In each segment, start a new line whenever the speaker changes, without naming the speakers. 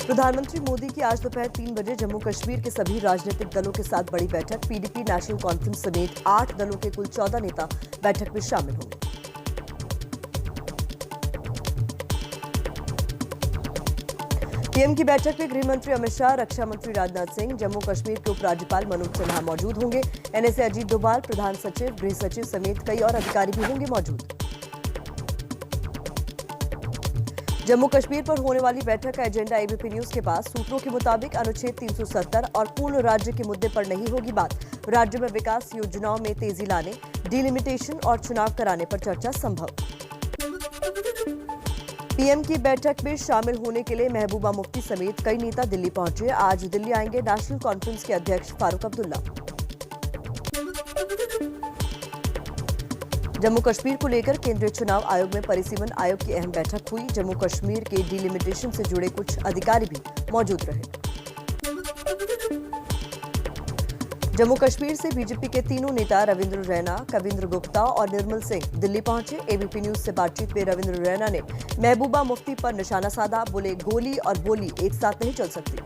प्रधानमंत्री मोदी की आज दोपहर 3 बजे जम्मू कश्मीर के सभी राजनीतिक दलों के साथ बड़ी बैठक। पीडीपी, नेशनल कॉन्फ्रेंस समेत 8 दलों के कुल 14 नेता बैठक में शामिल होंगे। पीएम की बैठक में गृह मंत्री अमित शाह, रक्षा मंत्री राजनाथ सिंह, जम्मू कश्मीर के उपराज्यपाल मनोज सिन्हा मौजूद होंगे। एनएसए अजीत डोभाल, प्रधान सचिव, गृह सचिव समेत कई और अधिकारी भी होंगे मौजूद। जम्मू कश्मीर पर होने वाली बैठक का एजेंडा एबीपी न्यूज के पास। सूत्रों के मुताबिक अनुच्छेद 370 और पूर्ण राज्य के मुद्दे पर नहीं होगी बात। राज्य में विकास योजनाओं में तेजी लाने, डिलिमिटेशन और चुनाव कराने पर चर्चा संभव। पीएम की बैठक में शामिल होने के लिए महबूबा मुफ्ती समेत कई नेता दिल्ली पहुंचे। आज दिल्ली आएंगे नेशनल कॉन्फ्रेंस के अध्यक्ष फारूक अब्दुल्ला। जम्मू कश्मीर को लेकर केंद्रीय चुनाव आयोग में परिसीमन आयोग की अहम बैठक हुई। जम्मू कश्मीर के डिलिमिटेशन से जुड़े कुछ अधिकारी भी मौजूद रहे। जम्मू कश्मीर से बीजेपी के तीनों नेता रविंद्र रैना, कविंद्र गुप्ता और निर्मल सिंह दिल्ली पहुंचे। एबीपी न्यूज से बातचीत में रविंद्र रैना ने महबूबा मुफ्ती पर निशाना साधा। बोले, गोली और बोली एक साथ नहीं चल सकती।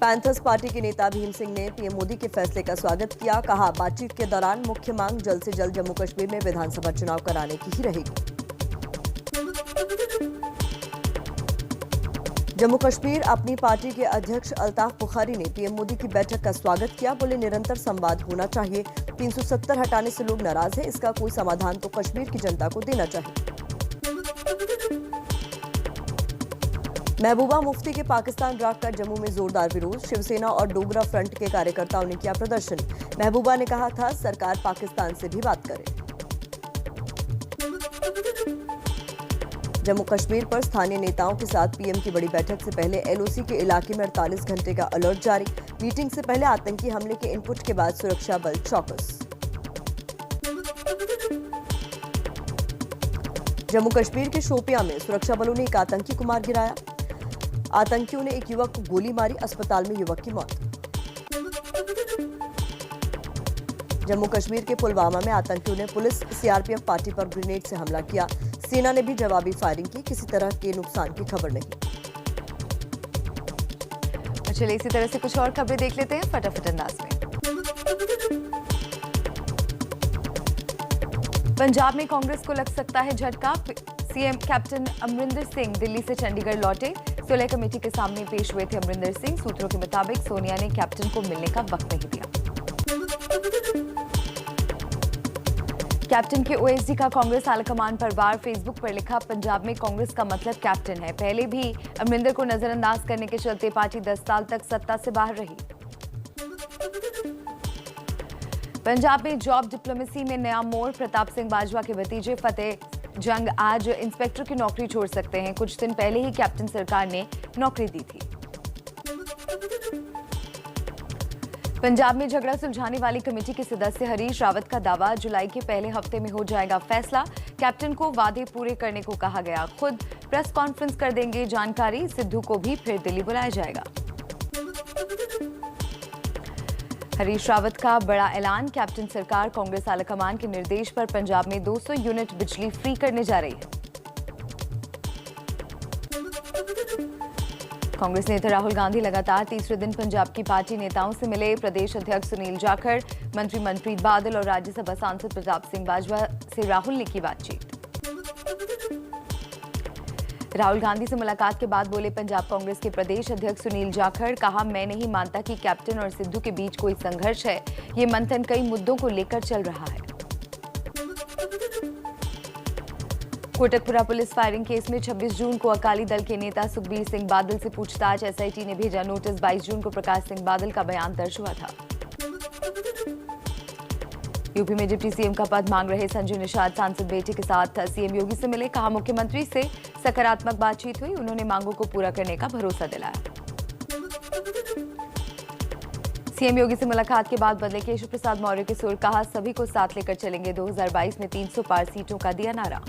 पैंथर्स पार्टी के नेता भीम सिंह ने पीएम मोदी के फैसले का स्वागत किया। कहा, बातचीत के दौरान मुख्य मांग जल्द से जल्द जम्मू कश्मीर में विधानसभा चुनाव कराने की ही रहेगी। जम्मू कश्मीर अपनी पार्टी के अध्यक्ष अल्ताफ बुखारी ने पीएम मोदी की बैठक का स्वागत किया। बोले, निरंतर संवाद होना चाहिए। 370 हटाने से लोग नाराज हैं। इसका कोई समाधान तो कश्मीर की जनता को देना चाहिए। महबूबा मुफ्ती के पाकिस्तान राग का जम्मू में जोरदार विरोध। शिवसेना और डोगरा फ्रंट के कार्यकर्ताओं ने किया प्रदर्शन। महबूबा ने कहा था, सरकार पाकिस्तान से भी बात करे। जम्मू कश्मीर पर स्थानीय नेताओं के साथ पीएम की बड़ी बैठक से पहले एलओसी के इलाके में 48 घंटे का अलर्ट जारी। मीटिंग से पहले आतंकी हमले के इनपुट के बाद सुरक्षा बल चौकस। जम्मू कश्मीर के शोपियां में सुरक्षा बलों ने एक आतंकी को मार गिराया। आतंकियों ने एक युवक को गोली मारी। अस्पताल में युवक की मौत। जम्मू कश्मीर के पुलवामा में आतंकियों ने पुलिस सीआरपीएफ पार्टी पर ग्रेनेड से हमला किया। सेना ने भी जवाबी फायरिंग की। किसी तरह के नुकसान की खबर नहीं।
चलिए इसी तरह से कुछ और खबरें देख लेते हैं फटाफट अंदाज में। पंजाब में कांग्रेस को लग सकता है झटका। सीएम कैप्टन अमरिंदर सिंह दिल्ली से चंडीगढ़ लौटे। सुलह कमेटी के सामने पेश हुए थे अमरिंदर सिंह। सूत्रों के मुताबिक सोनिया ने कैप्टन को मिलने का वक्त नहीं दिया। कैप्टन के ओएसडी का कांग्रेस हाईकमान पर वार। फेसबुक पर लिखा, पंजाब में कांग्रेस का मतलब कैप्टन है। पहले भी अमरिंदर को नजरअंदाज करने के चलते पार्टी 10 साल तक सत्ता से बाहर रही। पंजाब में जॉब डिप्लोमेसी में नया मोड़। प्रताप सिंह बाजवा के भतीजे फतेह जंग आज इंस्पेक्टर की नौकरी छोड़ सकते हैं। कुछ दिन पहले ही कैप्टन सरकार ने नौकरी दी थी। पंजाब में झगड़ा सुलझाने वाली कमेटी के सदस्य हरीश रावत का दावा, जुलाई के पहले हफ्ते में हो जाएगा फैसला। कैप्टन को वादे पूरे करने को कहा गया। खुद प्रेस कॉन्फ्रेंस कर देंगे जानकारी। सिद्धू को भी फिर दिल्ली बुलाया जाएगा। हरीश रावत का बड़ा ऐलान। कैप्टन सरकार कांग्रेस आलाकमान के निर्देश पर पंजाब में 200 यूनिट बिजली फ्री करने जा रही है। कांग्रेस नेता राहुल गांधी लगातार तीसरे दिन पंजाब की पार्टी नेताओं से मिले। प्रदेश अध्यक्ष सुनील जाखड़, मंत्री मनप्रीत बादल और राज्यसभा सांसद प्रताप सिंह बाजवा से राहुल ने की बातचीत। राहुल गांधी से मुलाकात के बाद बोले पंजाब कांग्रेस के प्रदेश अध्यक्ष सुनील जाखड़। कहा, मैं नहीं मानता कि कैप्टन और सिद्धू के बीच कोई संघर्ष है। ये मंथन कई मुद्दों को लेकर चल रहा है। कोटकपुरा पुलिस फायरिंग केस में 26 जून को अकाली दल के नेता सुखबीर सिंह बादल से पूछताछ। एसआईटी ने भेजा नोटिस। 22 जून को प्रकाश सिंह बादल का बयान दर्ज हुआ था। यूपी में डिप्टी सीएम का पद मांग रहे संजय निषाद सांसद बेटे के साथ सीएम योगी से मिले। कहा, मुख्यमंत्री से सकारात्मक बातचीत हुई। उन्होंने मांगों को पूरा करने का भरोसा दिलाया। सीएम योगी से मुलाकात के बाद बदले केशव प्रसाद मौर्य के सुर। कहा, सभी को साथ लेकर चलेंगे। 2022 में 300 पार सीटों का दिया नारा।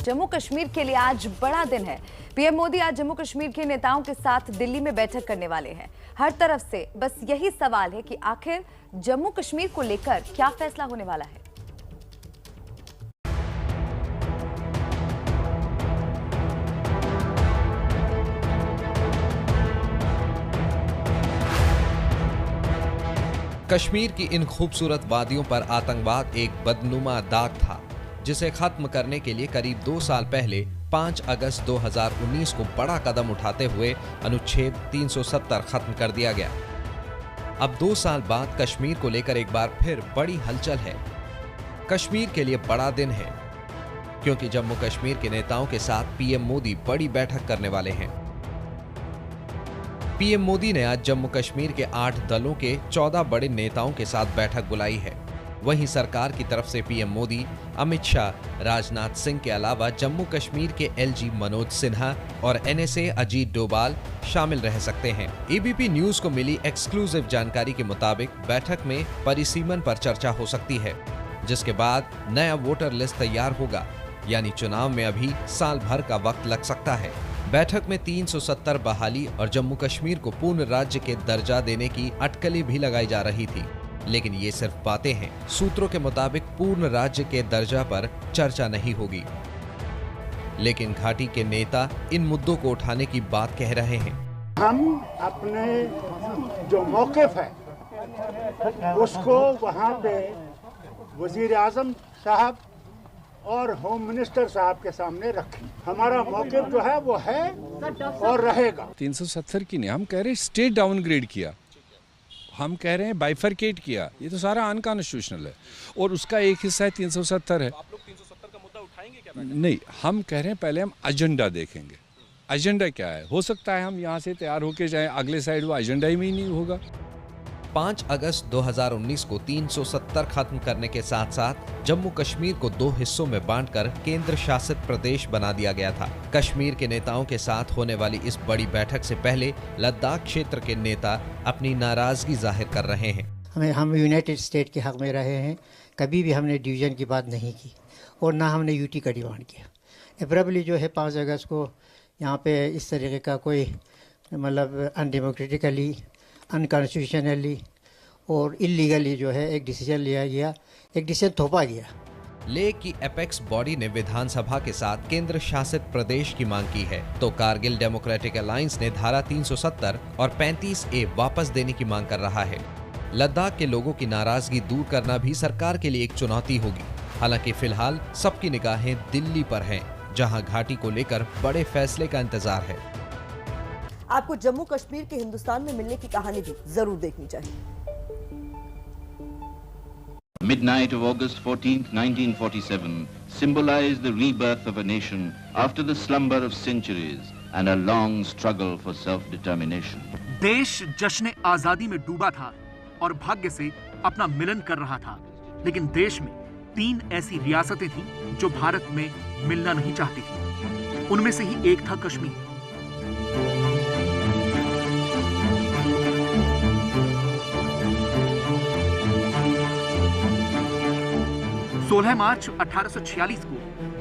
जम्मू कश्मीर के लिए आज बड़ा दिन है। पीएम मोदी आज जम्मू कश्मीर के नेताओं के साथ दिल्ली में बैठक करने वाले हैं। हर तरफ से बस यही सवाल है कि आखिर जम्मू कश्मीर को लेकर क्या फैसला होने वाला है।
कश्मीर की इन खूबसूरत वादियों पर आतंकवाद एक बदनुमा दाग था, जिसे खत्म करने के लिए करीब 2 साल पहले 5 अगस्त 2019 को बड़ा कदम उठाते हुए अनुच्छेद 370 खत्म कर दिया गया। अब 2 साल बाद कश्मीर को लेकर एक बार फिर बड़ी हलचल है। कश्मीर के लिए बड़ा दिन है, क्योंकि जम्मू कश्मीर के नेताओं के साथ पीएम मोदी बड़ी बैठक करने वाले हैं। पीएम मोदी ने आज जम्मू कश्मीर के 8 दलों के 14 बड़े नेताओं के साथ बैठक बुलाई है। वहीं सरकार की तरफ से पीएम मोदी अमित शाह, राजनाथ सिंह के अलावा जम्मू कश्मीर के एलजी मनोज सिन्हा और एनएसए अजीत डोभाल शामिल रह सकते हैं। एबीपी न्यूज को मिली एक्सक्लूसिव जानकारी के मुताबिक बैठक में परिसीमन पर चर्चा हो सकती है, जिसके बाद नया वोटर लिस्ट तैयार होगा, यानी चुनाव में अभी साल भर का वक्त लग सकता है। बैठक में 370 बहाली और जम्मू कश्मीर को पूर्ण राज्य के दर्जा देने की अटकलें भी लगाई जा रही थी, लेकिन ये सिर्फ बातें हैं। सूत्रों के मुताबिक पूर्ण राज्य के दर्जा पर चर्चा नहीं होगी, लेकिन घाटी के नेता इन मुद्दों को उठाने की बात कह रहे हैं।
हम अपने जो मौक़िफ़ है उसको वहाँ पे वज़ीर आज़म साहब और होम मिनिस्टर साहब के सामने रखें। हमारा मौक़िफ़ जो है वो है और रहेगा।
370 की नहीं, हम कह रहे हैं स्टेट डाउनग्रेड किया, हम कह रहे हैं बाइफरकेट किया। ये तो सारा अनकॉन्स्टिट्यूशनल है और उसका एक हिस्सा है 370 है। आप लोग 370 का मुद्दा उठाएंगे क्या? नहीं, हम कह रहे हैं पहले हम एजेंडा देखेंगे। एजेंडा क्या है? हो सकता है हम यहाँ से तैयार होके जाएं, अगले साइड वो एजेंडा ही नहीं होगा।
5 अगस्त 2019 को 370 खत्म करने के साथ साथ जम्मू कश्मीर को 2 हिस्सों में बांटकर केंद्र शासित प्रदेश बना दिया गया था। कश्मीर के नेताओं के साथ होने वाली इस बड़ी बैठक से पहले लद्दाख क्षेत्र के नेता अपनी नाराजगी जाहिर कर रहे हैं।
हम यूनाइटेड स्टेट के हक में रहे हैं, कभी भी हमने डिवीज़न की बात नहीं की और ना हमने यूटी का डिमांड किया। एब्रबली जो है 5 अगस्त को यहाँ पे इस तरीके का कोई मतलब अनडेमोक्रेटिकली, अनकॉन्स्टिट्यूशनली और इलीगली जो है एक डिसीजन लिया गया, एक डिसीजन थोपा गया।
लेह की एपेक्स बॉडी ने विधानसभा के साथ केंद्र शासित प्रदेश की मांग की है, तो कारगिल डेमोक्रेटिक अलायंस ने धारा 370 और 35A वापस देने की मांग कर रहा है। लद्दाख के लोगों की नाराजगी दूर करना भी सरकार के लिए एक चुनौती होगी। हालांकि फिलहाल सबकी निगाहें दिल्ली पर हैं, जहां घाटी को लेकर बड़े फैसले का इंतजार है।
आपको जम्मू कश्मीर के हिंदुस्तान में मिलने की कहानी भी जरूर देखनी चाहिए।
Midnight of August 14th, 1947 symbolized the rebirth of a nation after the slumber of centuries and a long struggle for self-determination.
देश जश्न आजादी में डूबा था और भाग्य से अपना मिलन कर रहा था, लेकिन देश में 3 ऐसी रियासतें थीं जो भारत में मिलना नहीं चाहती थीं। उनमें से ही एक था कश्मीर। सोलह मार्च 1846 को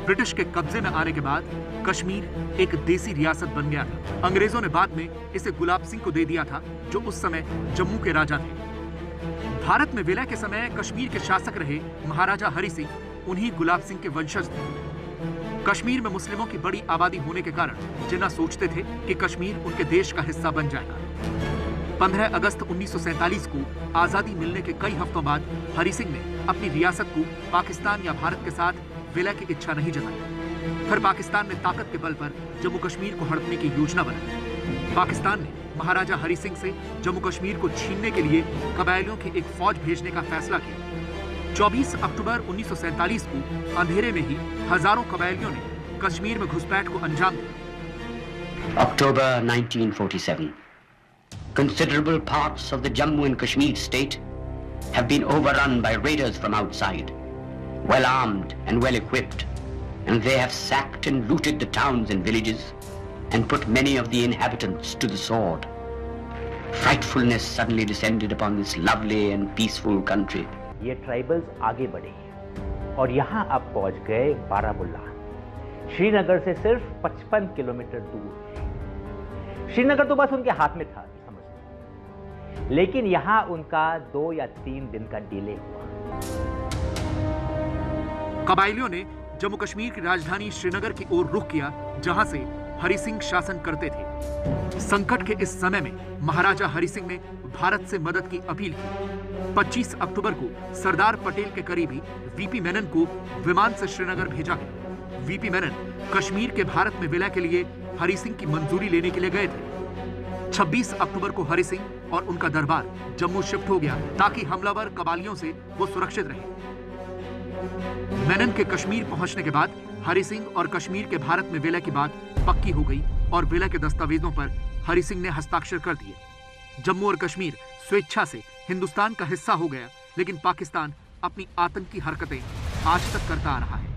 ब्रिटिश के कब्जे में आने के बाद कश्मीर एक देसी रियासत बन गया था। अंग्रेजों ने बाद में इसे गुलाब सिंह को दे दिया था, जो उस समय जम्मू के राजा थे। भारत में विलय के समय कश्मीर के शासक रहे महाराजा हरि सिंह उन्हीं गुलाब सिंह के वंशज थे। कश्मीर में मुस्लिमों की बड़ी आबादी होने के कारण जिन्ना सोचते थे कि कश्मीर उनके देश का हिस्सा बन जाएगा। 15 अगस्त 1947 को आजादी मिलने के कई हफ्तों बाद हरि सिंह ने अपनी रियासत को पाकिस्तान या भारत के साथ विलय की इच्छा नहीं जताई। फिर पाकिस्तान ने ताकत के बल पर जम्मू कश्मीर को हड़पने की योजना बनाई। पाकिस्तान ने महाराजा हरि सिंह से जम्मू कश्मीर को छीनने के लिए कबायलियों की एक फौज भेजने का फैसला किया। 24 अक्टूबर 1947 को अंधेरे में ही हजारों कबायलियों ने कश्मीर में घुसपैठ को अंजाम दिया।
October 1947. Considerable parts of the Jammu and Kashmir state have been overrun by raiders from outside, well armed and well equipped, and they have sacked and looted the towns and villages and put many of the inhabitants to the sword. Frightfulness suddenly descended upon this lovely and peaceful country.
ये tribals आगे बढ़े और यहाँ आप पहुँच गए बारामुल्ला। श्रीनगर से सिर्फ 55 किलोमीटर दूर है। श्रीनगर तो बस उनके हाथ में था, समझ लो, लेकिन यहां उनका 2 या 3 दिन का डिले हुआ।
कबायलियों ने जम्मू कश्मीर की राजधानी श्रीनगर की ओर रुख किया, जहां से हरि सिंह शासन करते थे। संकट के इस समय में महाराजा हरि सिंह ने भारत से मदद की अपील की। 25 अक्टूबर को सरदार पटेल के करीबी वीपी मेनन को विमान से श्रीनगर भेजा गया। वीपी मेनन कश्मीर के भारत में विलय के लिए हरि सिंह की मंजूरी लेने के लिए गए थे। 26 अक्टूबर को हरि सिंह और उनका दरबार जम्मू शिफ्ट हो गया ताकि हमलावर कबालियों से वो सुरक्षित रहे। मेनन के कश्मीर पहुंचने के बाद हरि सिंह और कश्मीर के भारत में विलय की बात पक्की हो गई और विलय के दस्तावेजों पर हरि सिंह ने हस्ताक्षर कर दिए। जम्मू और कश्मीर स्वेच्छा से हिंदुस्तान का हिस्सा हो गया, लेकिन पाकिस्तान अपनी आतंकी हरकतें आज तक करता आ रहा है।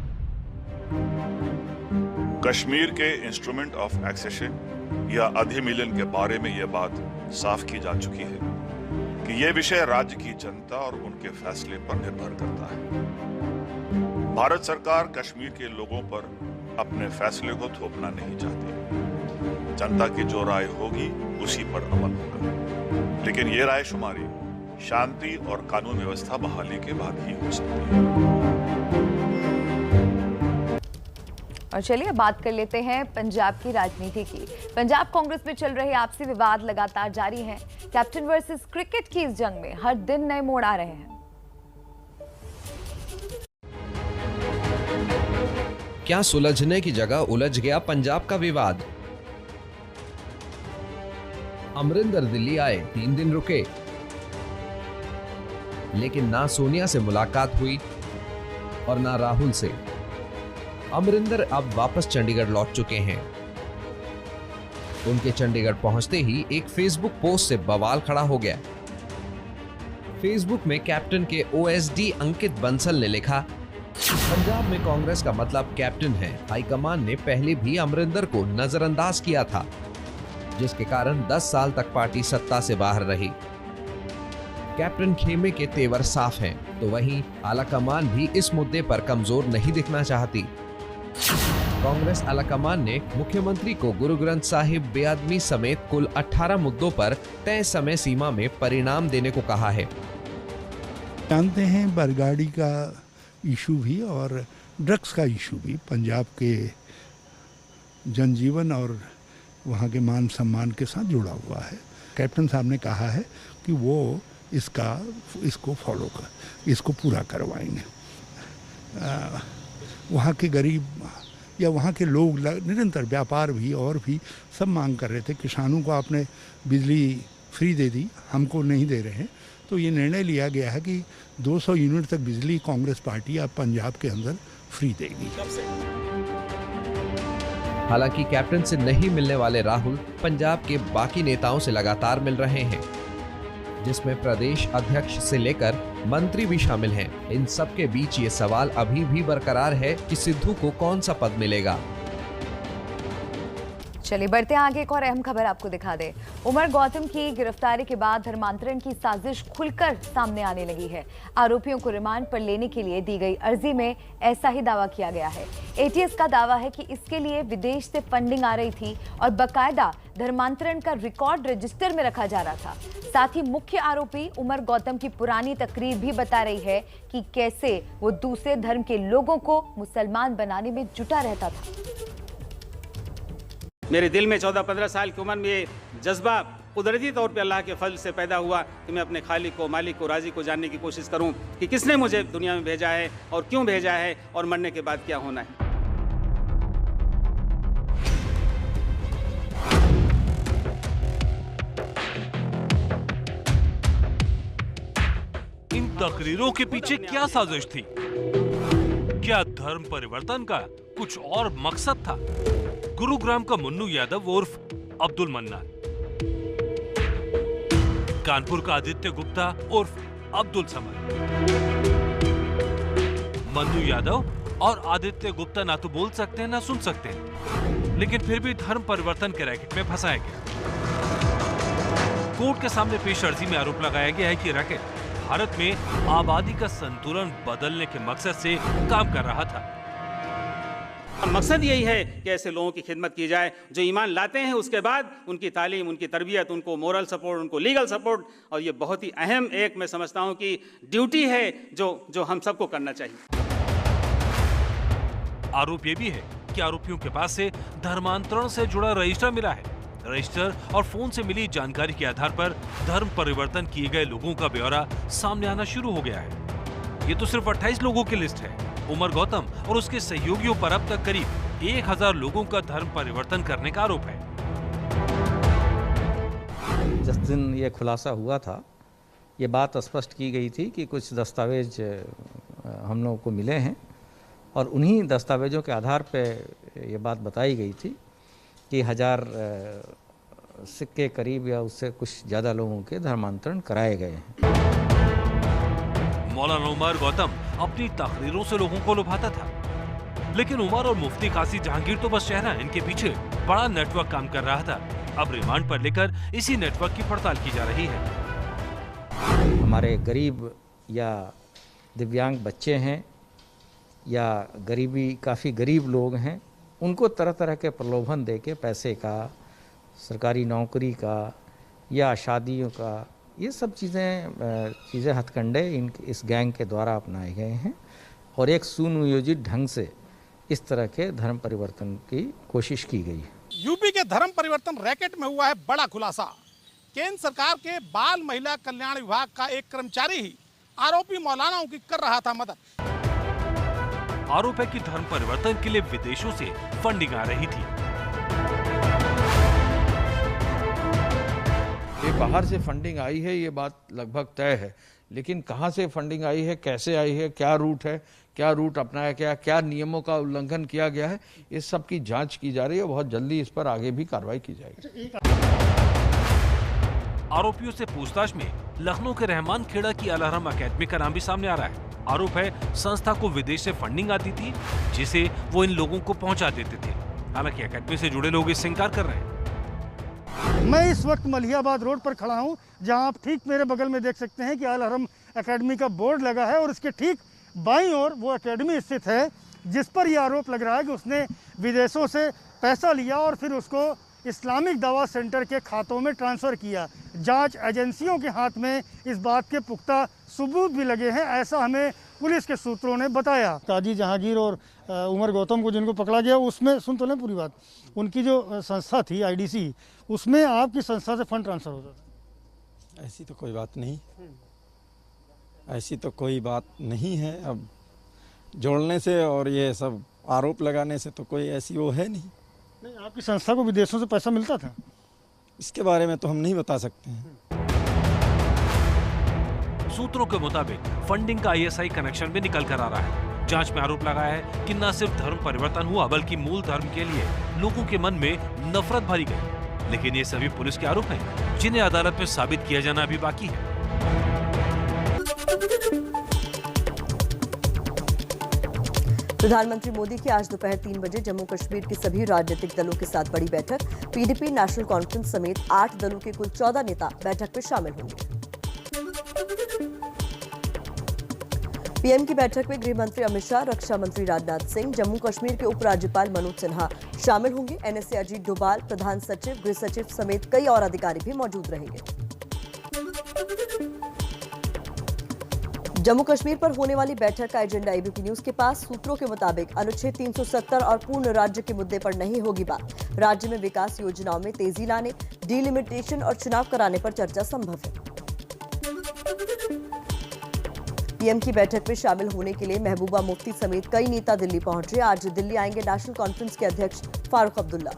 कश्मीर के इंस्ट्रूमेंट ऑफ एक्सेशन या अधिमिलन के बारे में यह बात साफ की जा चुकी है कि यह विषय राज्य की जनता और उनके फैसले पर निर्भर करता है। भारत सरकार कश्मीर के लोगों पर अपने फैसले को थोपना नहीं चाहती। जनता की जो राय होगी उसी पर अमल होगा, लेकिन ये राय शुमारी शांति और कानून व्यवस्था बहाली के बाद ही हो सकती है।
और चलिए बात कर लेते हैं पंजाब की राजनीति की। पंजाब कांग्रेस में चल रहे आपसी विवाद लगातार जारी हैं। कैप्टन वर्सेस क्रिकेट की इस जंग में हर दिन नए मोड़ आ रहे हैं।
क्या सुलझने की जगह उलझ गया पंजाब का विवाद? अमरिंदर दिल्ली आए, 3 दिन रुके, लेकिन ना सोनिया से मुलाकात हुई और ना राहुल से। अमरिंदर अब वापस चंडीगढ़ लौट चुके हैं। उनके चंडीगढ़ पहुंचते ही एक फेसबुक पोस्ट से बवाल खड़ा हो गया। फेसबुक में कैप्टन के ओएसडी अंकित बंसल ने लिखा, पंजाब में कांग्रेस का मतलब कैप्टन है। हाईकमान ने पहले भी अमरिंदर को नजरअंदाज किया था, जिसके कारण 10 साल तक पार्टी सत्ता से बाहर रही। कैप्टन खेमे के तेवर साफ हैं, तो वहीं आलाकमान भी इस मुद्दे पर कमजोर नहीं दिखना चाहती। कांग्रेस आलाकमान ने मुख्यमंत्री को गुरु ग्रंथ साहिब बेअदबी समेत कुल 18 मुद्दों पर तय समय सीमा में परिणाम देने को कहा है।
जानते हैं बरगाड़ी का इशू भी और ड्रग्स का इशू भी पंजाब के जनजीवन और वहाँ के मान सम्मान के साथ जुड़ा हुआ है। कैप्टन साहब ने कहा है कि वो इसको फॉलो कर, इसको पूरा करवाएंगे। वहाँ के गरीब या वहाँ के लोग निरंतर व्यापार भी और भी सब मांग कर रहे थे। किसानों को आपने बिजली फ्री दे दी, हमको नहीं दे रहे हैं, तो ये निर्णय लिया गया है कि 200 यूनिट तक बिजली कांग्रेस पार्टी अब पंजाब के अंदर फ्री देगी।
हालांकि कैप्टन से नहीं मिलने वाले राहुल पंजाब के बाकी नेताओं से लगातार मिल रहे हैं, जिसमें प्रदेश अध्यक्ष से लेकर मंत्री भी शामिल हैं। इन सब के बीच ये सवाल अभी भी बरकरार है कि सिद्धू को कौन सा पद मिलेगा।
चलिए बढ़ते हैं आगे। एक और अहम खबर आपको दिखा दे। उमर गौतम की गिरफ्तारी के बाद धर्मांतरण की साजिश खुलकर सामने आने लगी है। आरोपियों को रिमांड पर लेने के लिए दी गई अर्जी में ऐसा ही दावा किया गया है। एटीएस का दावा है कि इसके लिए विदेश से फंडिंग आ रही थी और बकायदा धर्मांतरण का रिकॉर्ड रजिस्टर में रखा जा रहा था। साथ ही मुख्य आरोपी उमर गौतम की पुरानी तकरीर भी बता रही है कि कैसे वो दूसरे धर्म के लोगों को मुसलमान बनाने में जुटा रहता था।
मेरे दिल में 14-15 साल की उम्र में ये जज्बा कुदरती तौर पे अल्लाह के फजल से पैदा हुआ कि मैं अपने खालिक को, मालिक को, राजी को जानने की कोशिश करूं कि किसने मुझे दुनिया में भेजा है और क्यों भेजा है और मरने के बाद क्या होना है।
इन तकरीरों के पीछे क्या साजिश थी? क्या धर्म परिवर्तन का कुछ और मकसद था? गुरुग्राम का मुन्नू यादव उर्फ अब्दुल मन्नान, कानपुर का आदित्य गुप्ता उर्फ अब्दुल समद। मन्नू यादव और आदित्य गुप्ता ना तो बोल सकते हैं ना सुन सकते हैं, लेकिन फिर भी धर्म परिवर्तन के रैकेट में फंसाया गया। कोर्ट के सामने पेश अर्जी में आरोप लगाया गया है कि रैकेट भारत में आबादी का संतुलन बदलने के मकसद से काम कर रहा था।
मकसद यही है कि ऐसे लोगों की खिदमत की जाए जो ईमान लाते हैं, उसके बाद उनकी तालीम, उनकी तरबियत, उनको मोरल सपोर्ट, उनको लीगल सपोर्ट, और ये बहुत ही अहम एक मैं समझता हूँ कि ड्यूटी है जो हम सबको करना चाहिए।
आरोप ये भी है कि आरोपियों के पास से धर्मांतरण से जुड़ा रजिस्टर मिला है। रजिस्टर और फोन से मिली जानकारी के आधार पर धर्म परिवर्तन किए गए लोगों का ब्यौरा सामने आना शुरू हो गया है। ये तो सिर्फ 28 लोगों की लिस्ट है। उमर गौतम और उसके सहयोगियों पर अब तक करीब 1000 लोगों का धर्म परिवर्तन करने का आरोप है।
जिस दिन ये खुलासा हुआ था, ये बात स्पष्ट की गई थी कि कुछ दस्तावेज हम लोगों को मिले हैं और उन्हीं दस्तावेजों के आधार पर ये बात बताई गई थी कि 1000 सिक्के करीब या उससे कुछ ज़्यादा लोगों के धर्मांतरण कराए गए हैं।
मौलाना उमर गौतम अपनी तकरीरों से लोगों को लुभाता था, लेकिन उमर और मुफ्ती काजी जहांगीर तो बस चेहरा, इनके पीछे बड़ा नेटवर्क काम कर रहा था। अब रिमांड पर लेकर इसी नेटवर्क की पड़ताल की जा रही है।
हमारे गरीब या दिव्यांग बच्चे हैं या काफ़ी गरीब लोग हैं, उनको तरह तरह के प्रलोभन देके पैसे का, सरकारी नौकरी का या शादियों का, ये सब चीज़ें हथकंडे इस गैंग के द्वारा अपनाए गए हैं और एक सुनियोजित ढंग से इस तरह के धर्म परिवर्तन की कोशिश की गई है।
यूपी के धर्म परिवर्तन रैकेट में हुआ है बड़ा खुलासा। केंद्र सरकार के बाल महिला कल्याण विभाग का एक कर्मचारी ही आरोपी मौलानाओं की कर रहा था मदद।
आरोप है कि धर्म परिवर्तन के लिए विदेशों से फंडिंग आ रही थी।
ये बाहर से फंडिंग आई है, ये बात लगभग तय है, लेकिन कहाँ से फंडिंग आई है, कैसे आई है, क्या रूट अपनाया गया, क्या नियमों का उल्लंघन किया गया है, इस सब की जांच की जा रही है। बहुत जल्दी इस पर आगे भी कार्रवाई की जाएगी।
आरोपियों से पूछताछ में लखनऊ के रहमान खेड़ा की अल-हरम अकेडमी का नाम भी सामने आ रहा है। आरोप है संस्था को विदेश से फंडिंग आती थी, जिसे वो इन लोगों को पहुंचा देते थे। हालांकि अकेडमी से जुड़े लोग इससे इंकार कर रहे हैं।
मैं इस वक्त मलिहाबाद रोड पर खड़ा हूं, जहां आप ठीक मेरे बगल में देख सकते हैं कि अल-हरम अकेडमी का बोर्ड लगा है और इसके ठीक बाईं ओर वो अकेडमी स्थित है, जिस पर यह आरोप लग रहा है कि उसने विदेशों से पैसा लिया और फिर उसको इस्लामिक दवा सेंटर के खातों में ट्रांसफ़र किया। जांच एजेंसियों के हाथ में इस बात के पुख्ता सबूत भी लगे हैं, ऐसा हमें पुलिस के सूत्रों ने बताया। काजी जहांगीर और उमर गौतम को जिनको पकड़ा गया, उसमें सुन तो लें पूरी बात, उनकी जो संस्था थी IDC, उसमें आपकी संस्था से फंड ट्रांसफ़र होता था।
ऐसी तो कोई बात नहीं, ऐसी तो कोई बात नहीं है। अब जोड़ने से और ये सब आरोप लगाने से तो कोई ऐसी वो है नहीं।
आपकी संस्था को विदेशों से पैसा मिलता था?
इसके बारे में तो हम नहीं बता सकते हैं।
सूत्रों के मुताबिक फंडिंग का ISI कनेक्शन भी निकल कर आ रहा है। जांच में आरोप लगाया है कि न सिर्फ धर्म परिवर्तन हुआ, बल्कि मूल धर्म के लिए लोगों के मन में नफरत भरी गई। लेकिन ये सभी पुलिस के आरोप हैं, जिन्हें अदालत में साबित किया जाना अभी बाकी है।
प्रधानमंत्री मोदी की आज दोपहर 3 बजे जम्मू कश्मीर के सभी राजनीतिक दलों के साथ बड़ी बैठक। PDP, नेशनल कॉन्फ्रेंस समेत 8 दलों के कुल 14 नेता बैठक में शामिल होंगे। पीएम की बैठक में गृह मंत्री अमित शाह, रक्षा मंत्री राजनाथ सिंह, जम्मू कश्मीर के उपराज्यपाल मनोज सिन्हा शामिल होंगे। NSA अजीत डोभाल, प्रधान सचिव, गृह सचिव समेत कई और अधिकारी भी मौजूद रहेंगे। जम्मू कश्मीर पर होने वाली बैठक का एजेंडा ABP न्यूज के पास। सूत्रों के मुताबिक अनुच्छेद 370 और पूर्ण राज्य के मुद्दे पर नहीं होगी बात। राज्य में विकास योजनाओं में तेजी लाने, डिलिमिटेशन और चुनाव कराने पर चर्चा संभव है। पीएम की बैठक में शामिल होने के लिए महबूबा मुफ्ती समेत कई नेता दिल्ली पहुंचे। आज दिल्ली आएंगे नेशनल कॉन्फ्रेंस के अध्यक्ष फारूक अब्दुल्ला।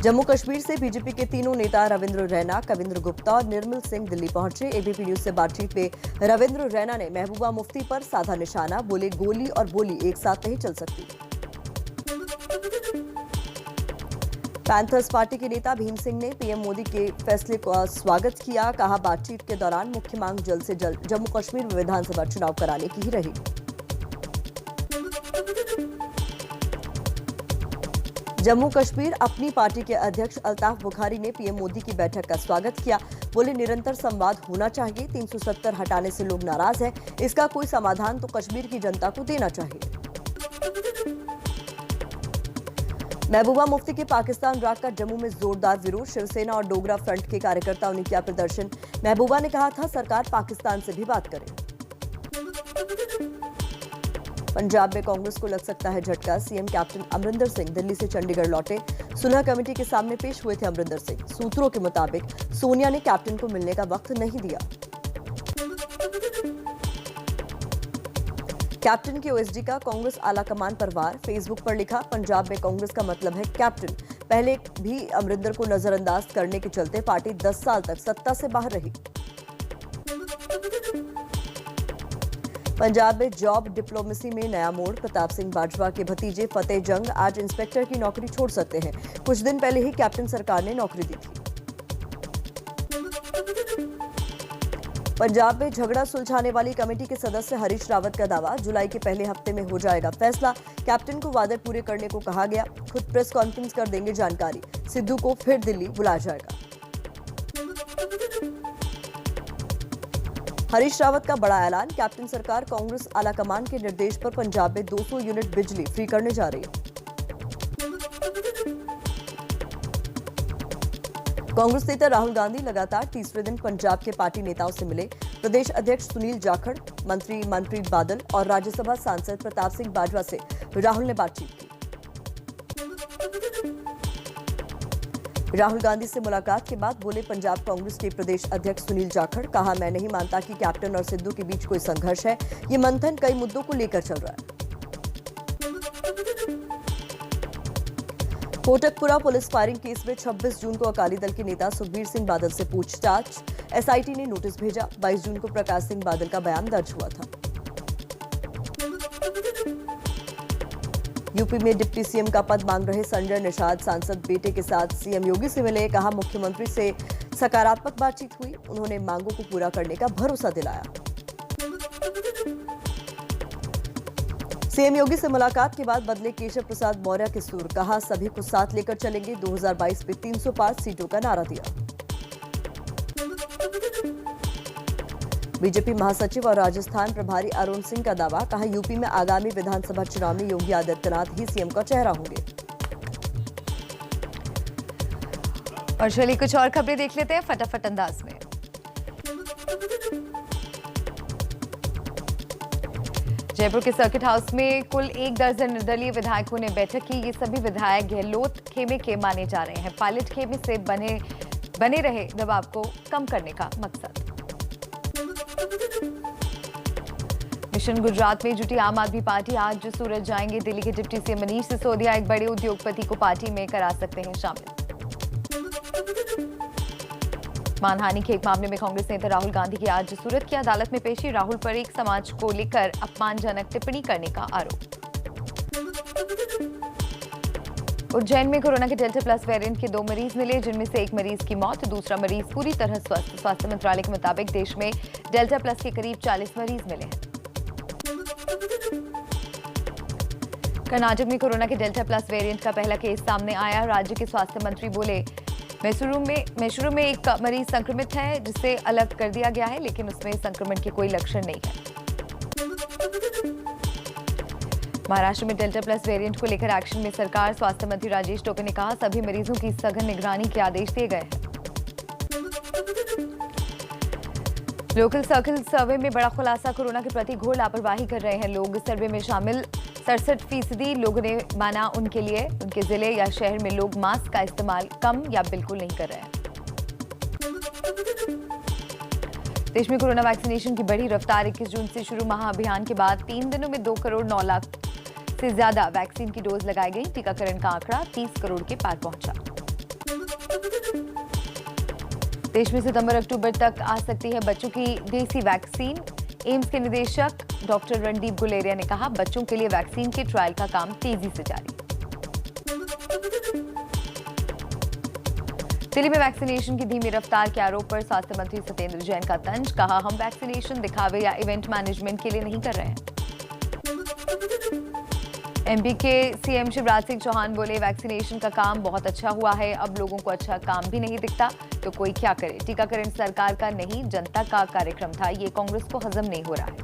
जम्मू कश्मीर से बीजेपी के तीनों नेता रविंद्र रैना, कविंद्र गुप्ता और निर्मल सिंह दिल्ली पहुंचे। ABP न्यूज से बातचीत में रविंद्र रैना ने महबूबा मुफ्ती पर साधा निशाना, बोले गोली और बोली एक साथ नहीं चल सकती। पैंथर्स पार्टी के नेता भीम सिंह ने पीएम मोदी के फैसले का स्वागत किया। कहा, बातचीत के दौरान मुख्य मांग जल्द से जल्द जम्मू कश्मीर में विधानसभा चुनाव कराने की ही रही। जम्मू कश्मीर अपनी पार्टी के अध्यक्ष अल्ताफ बुखारी ने पीएम मोदी की बैठक का स्वागत किया। बोले निरंतर संवाद होना चाहिए। 370 हटाने से लोग नाराज हैं, इसका कोई समाधान तो कश्मीर की जनता को देना चाहिए। महबूबा मुफ्ती के पाकिस्तान राग का जम्मू में जोरदार विरोध। शिवसेना और डोगरा फ्रंट के कार्यकर्ताओं ने किया प्रदर्शन। महबूबा ने कहा था सरकार पाकिस्तान से भी बात करे। पंजाब में कांग्रेस को लग सकता है झटका। सीएम कैप्टन अमरिंदर सिंह दिल्ली से चंडीगढ़ लौटे। सुलह कमेटी के सामने पेश हुए थे अमरिंदर सिंह। सूत्रों के मुताबिक सोनिया ने कैप्टन को मिलने का वक्त नहीं दिया। कैप्टन के ओएसडी का कांग्रेस आलाकमान पर वार। फेसबुक पर लिखा, पंजाब में कांग्रेस का मतलब है कैप्टन। पहले भी अमरिंदर को नजरअंदाज करने के चलते पार्टी 10 साल तक सत्ता से बाहर रही। पंजाब में जॉब डिप्लोमेसी में नया मोड़। प्रताप सिंह बाजवा के भतीजे फतेह जंग आज इंस्पेक्टर की नौकरी छोड़ सकते हैं। कुछ दिन पहले ही कैप्टन सरकार ने नौकरी दी थी। पंजाब में झगड़ा सुलझाने वाली कमेटी के सदस्य हरीश रावत का दावा, जुलाई के पहले हफ्ते में हो जाएगा फैसला। कैप्टन को वादे पूरे करने को कहा गया। खुद प्रेस कॉन्फ्रेंस कर देंगे जानकारी। सिद्धू को फिर दिल्ली बुलाया जाएगा। हरीश रावत का बड़ा ऐलान, कैप्टन सरकार कांग्रेस आलाकमान के निर्देश पर पंजाब में 200 यूनिट बिजली फ्री करने जा रही है। कांग्रेस नेता राहुल गांधी लगातार तीसरे दिन पंजाब के पार्टी नेताओं से मिले। प्रदेश अध्यक्ष सुनील जाखड़, मंत्री मनप्रीत बादल और राज्यसभा सांसद प्रताप सिंह बाजवा से राहुल ने बातचीत की। राहुल गांधी से मुलाकात के बाद बोले पंजाब कांग्रेस के प्रदेश अध्यक्ष सुनील जाखड़, कहा मैं नहीं मानता कि कैप्टन और सिद्धू के बीच कोई संघर्ष है। ये मंथन कई मुद्दों को लेकर चल रहा है। कोटकपुरा पुलिस फायरिंग केस में 26 जून को अकाली दल के नेता सुखबीर सिंह बादल से पूछताछ। एसआईटी ने नोटिस भेजा। 22 जून को प्रकाश सिंह बादल का बयान दर्ज हुआ था। यूपी में डिप्टी सीएम का पद मांग रहे संजय निषाद सांसद बेटे के साथ सीएम योगी से मिले। कहा मुख्यमंत्री से सकारात्मक बातचीत हुई। उन्होंने मांगों को पूरा करने का भरोसा दिलाया। सीएम योगी से मुलाकात के बाद बदले केशव प्रसाद मौर्य के सुर। कहा सभी को साथ लेकर चलेंगे। 2022 में 305 सीटों का नारा दिया। बीजेपी महासचिव और राजस्थान प्रभारी अरुण सिंह का दावा, कहा यूपी में आगामी विधानसभा चुनाव में योगी आदित्यनाथ ही सीएम का चेहरा होंगे।
और चलिए कुछ और खबरें देख लेते हैं फटाफट अंदाज में। जयपुर के सर्किट हाउस में कुल 1 दर्जन निर्दलीय विधायकों ने बैठक की। ये सभी विधायक गहलोत खेमे के माने जा रहे हैं। पायलट खेमे से बने रहे दबाव को कम करने का मकसद। मिशन गुजरात में जुटी आम आदमी पार्टी आज सूरत जाएंगे। दिल्ली के डिप्टी सीएम मनीष सिसोदिया एक बड़े उद्योगपति को पार्टी में करा सकते हैं शामिल। मानहानि के एक मामले में कांग्रेस नेता राहुल गांधी की आज सूरत की अदालत में पेशी। राहुल पर एक समाज को लेकर अपमानजनक टिप्पणी करने का आरोप। उज्जैन में कोरोना के डेल्टा प्लस वेरिएंट के 2 मरीज मिले, जिनमें से एक मरीज की मौत, दूसरा मरीज पूरी तरह स्वस्थ। स्वास्थ्य मंत्रालय के मुताबिक देश में डेल्टा प्लस के करीब 40 मरीज मिले हैं। कर्नाटक में कोरोना के डेल्टा प्लस वेरिएंट का पहला केस सामने आया। राज्य के स्वास्थ्य मंत्री बोले मैसूरू में एक मरीज संक्रमित है, जिसे अलग कर दिया गया है, लेकिन उसमें संक्रमण के कोई लक्षण नहीं है। महाराष्ट्र में डेल्टा प्लस वेरिएंट को लेकर एक्शन में सरकार। स्वास्थ्य मंत्री राजेश टोपे ने कहा सभी मरीजों की सघन निगरानी के आदेश दिए गए हैं। लोकल सर्कल सर्वे में बड़ा खुलासा, कोरोना के प्रति घोर लापरवाही कर रहे हैं लोग। सर्वे में शामिल 67% लोगों ने माना उनके उनके जिले या शहर में लोग मास्क का इस्तेमाल कम या बिल्कुल नहीं कर रहे हैं। देश में कोरोना वैक्सीनेशन की बड़ी रफ्तार। 21 जून से शुरू महाअभियान के बाद 3 दिनों में 2 करोड़ 9 लाख से ज्यादा वैक्सीन की डोज लगाई गई। टीकाकरण का आंकड़ा 30 करोड़ के पार पहुंचा। देश में सितंबर-अक्टूबर तक आ सकती है बच्चों की देसी वैक्सीन। एम्स के निदेशक डॉक्टर रणदीप गुलेरिया ने कहा बच्चों के लिए वैक्सीन के ट्रायल का काम तेजी से जारी। दिल्ली में वैक्सीनेशन की धीमी रफ्तार के आरोप पर स्वास्थ्य मंत्री सत्येंद्र जैन का तंज। कहा हम वैक्सीनेशन दिखावे या इवेंट मैनेजमेंट के लिए नहीं कर रहे हैं। एमपी के सीएम शिवराज सिंह चौहान बोले वैक्सीनेशन का काम बहुत अच्छा हुआ है, अब लोगों को अच्छा काम भी नहीं दिखता तो कोई क्या करे। टीकाकरण सरकार का नहीं जनता का कार्यक्रम था, ये कांग्रेस को हजम नहीं हो रहा है।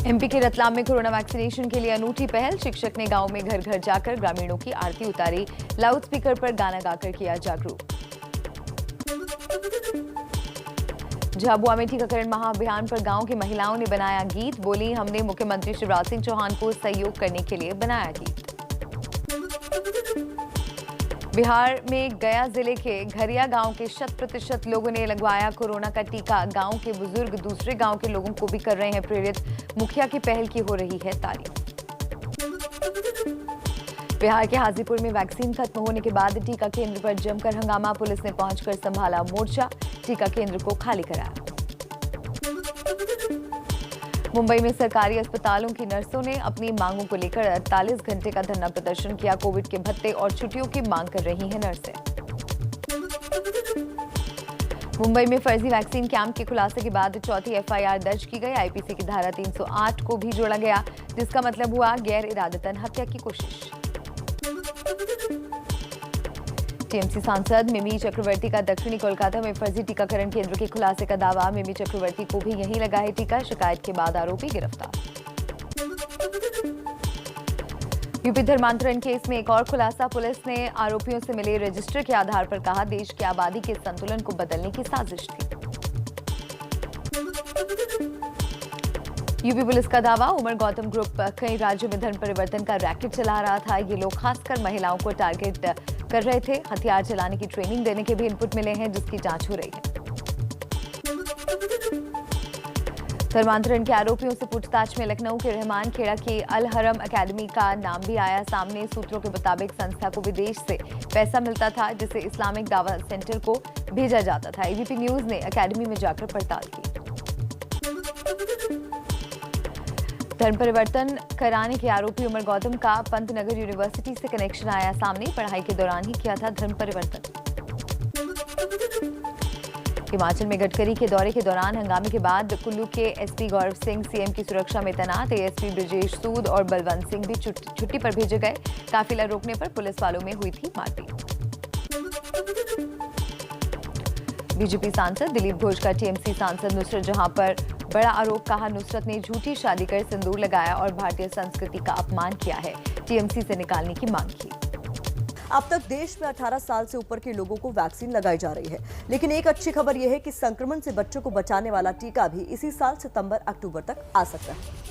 एमपी के रतलाम में कोरोना वैक्सीनेशन के लिए अनूठी पहल, शिक्षक ने गांव में घर घर जाकर ग्रामीणों की आरती उतारी, लाउडस्पीकर पर गाना गाकर किया जागरूक। झाबुआ में टीकाकरण महाअभियान पर गांव की महिलाओं ने बनाया गीत, बोली हमने मुख्यमंत्री शिवराज सिंह चौहान को सहयोग करने के लिए बनाया गीत। बिहार में गया जिले के घरिया गांव के 100% लोगों ने लगवाया कोरोना का टीका, गांव के बुजुर्ग दूसरे गांव के लोगों को भी कर रहे हैं प्रेरित, मुखिया की पहल की हो रही है तारीफ। बिहार के हाजीपुर में वैक्सीन खत्म होने के बाद टीका केंद्र पर जमकर हंगामा, पुलिस ने पहुंचकर संभाला मोर्चा, टीका केंद्र को खाली कराया। मुंबई में सरकारी अस्पतालों की नर्सों ने अपनी मांगों को लेकर 48 घंटे का धरना प्रदर्शन किया, कोविड के भत्ते और छुट्टियों की मांग कर रही हैं नर्सें। मुंबई में फर्जी वैक्सीन कैंप के खुलासे के बाद चौथी एफआईआर दर्ज की गई, आईपीसी की धारा 308 को भी जोड़ा गया, जिसका मतलब हुआ गैर इरादतन हत्या की कोशिश। टीएमसी सांसद मिमी चक्रवर्ती का दक्षिणी कोलकाता में फर्जी टीकाकरण केंद्र के खुलासे का दावा, मिमी चक्रवर्ती को भी यहीं लगा है टीका, शिकायत के बाद आरोपी गिरफ्तार। यूपी धर्मांतरण केस में एक और खुलासा, पुलिस ने आरोपियों से मिले रजिस्टर के आधार पर कहा देश की आबादी के संतुलन को बदलने की साजिश थी। यूपी पुलिस का दावा, उमर गौतम ग्रुप कई राज्यों में धर्म परिवर्तन का रैकेट चला रहा था, ये लोग खासकर महिलाओं को टारगेट कर रहे थे, हथियार चलाने की ट्रेनिंग देने के भी इनपुट मिले हैं, जिसकी जांच हो रही है। धर्मांतरण के आरोपियों से पूछताछ में लखनऊ के रहमान खेड़ा की अल हरम एकेडमी का नाम भी आया सामने, सूत्रों के मुताबिक संस्था को विदेश से पैसा मिलता था जिसे इस्लामिक दावा सेंटर को भेजा जाता था। एबीपी न्यूज ने एकेडमी में जाकर पड़ताल की। धर्म परिवर्तन कराने के आरोपी उमर गौतम का पंतनगर यूनिवर्सिटी से कनेक्शन आया सामने, पढ़ाई के दौरान ही किया था धर्म परिवर्तन। हिमाचल में गडकरी के दौरे के दौरान हंगामे के बाद कुल्लू के एसपी गौरव सिंह सीएम की सुरक्षा में तैनात, एएसपी ब्रजेश सूद और बलवंत सिंह भी छुट्टी पर भेजे गए, काफिला रोकने पर पुलिस वालों में हुई थी मारपीट। बीजेपी सांसद दिलीप घोष का टीएमसी सांसद नुसरत जहां पर बड़ा आरोप, कहा नुसरत ने झूठी शादी कर सिंदूर लगाया और भारतीय संस्कृति का अपमान किया है, टीएमसी से निकालने की मांग की।
अब तक देश में 18 साल से ऊपर के लोगों को वैक्सीन लगाई जा रही है, लेकिन एक अच्छी खबर यह है कि संक्रमण से बच्चों को बचाने वाला टीका भी इसी साल सितंबर-अक्टूबर तक आ सकता है।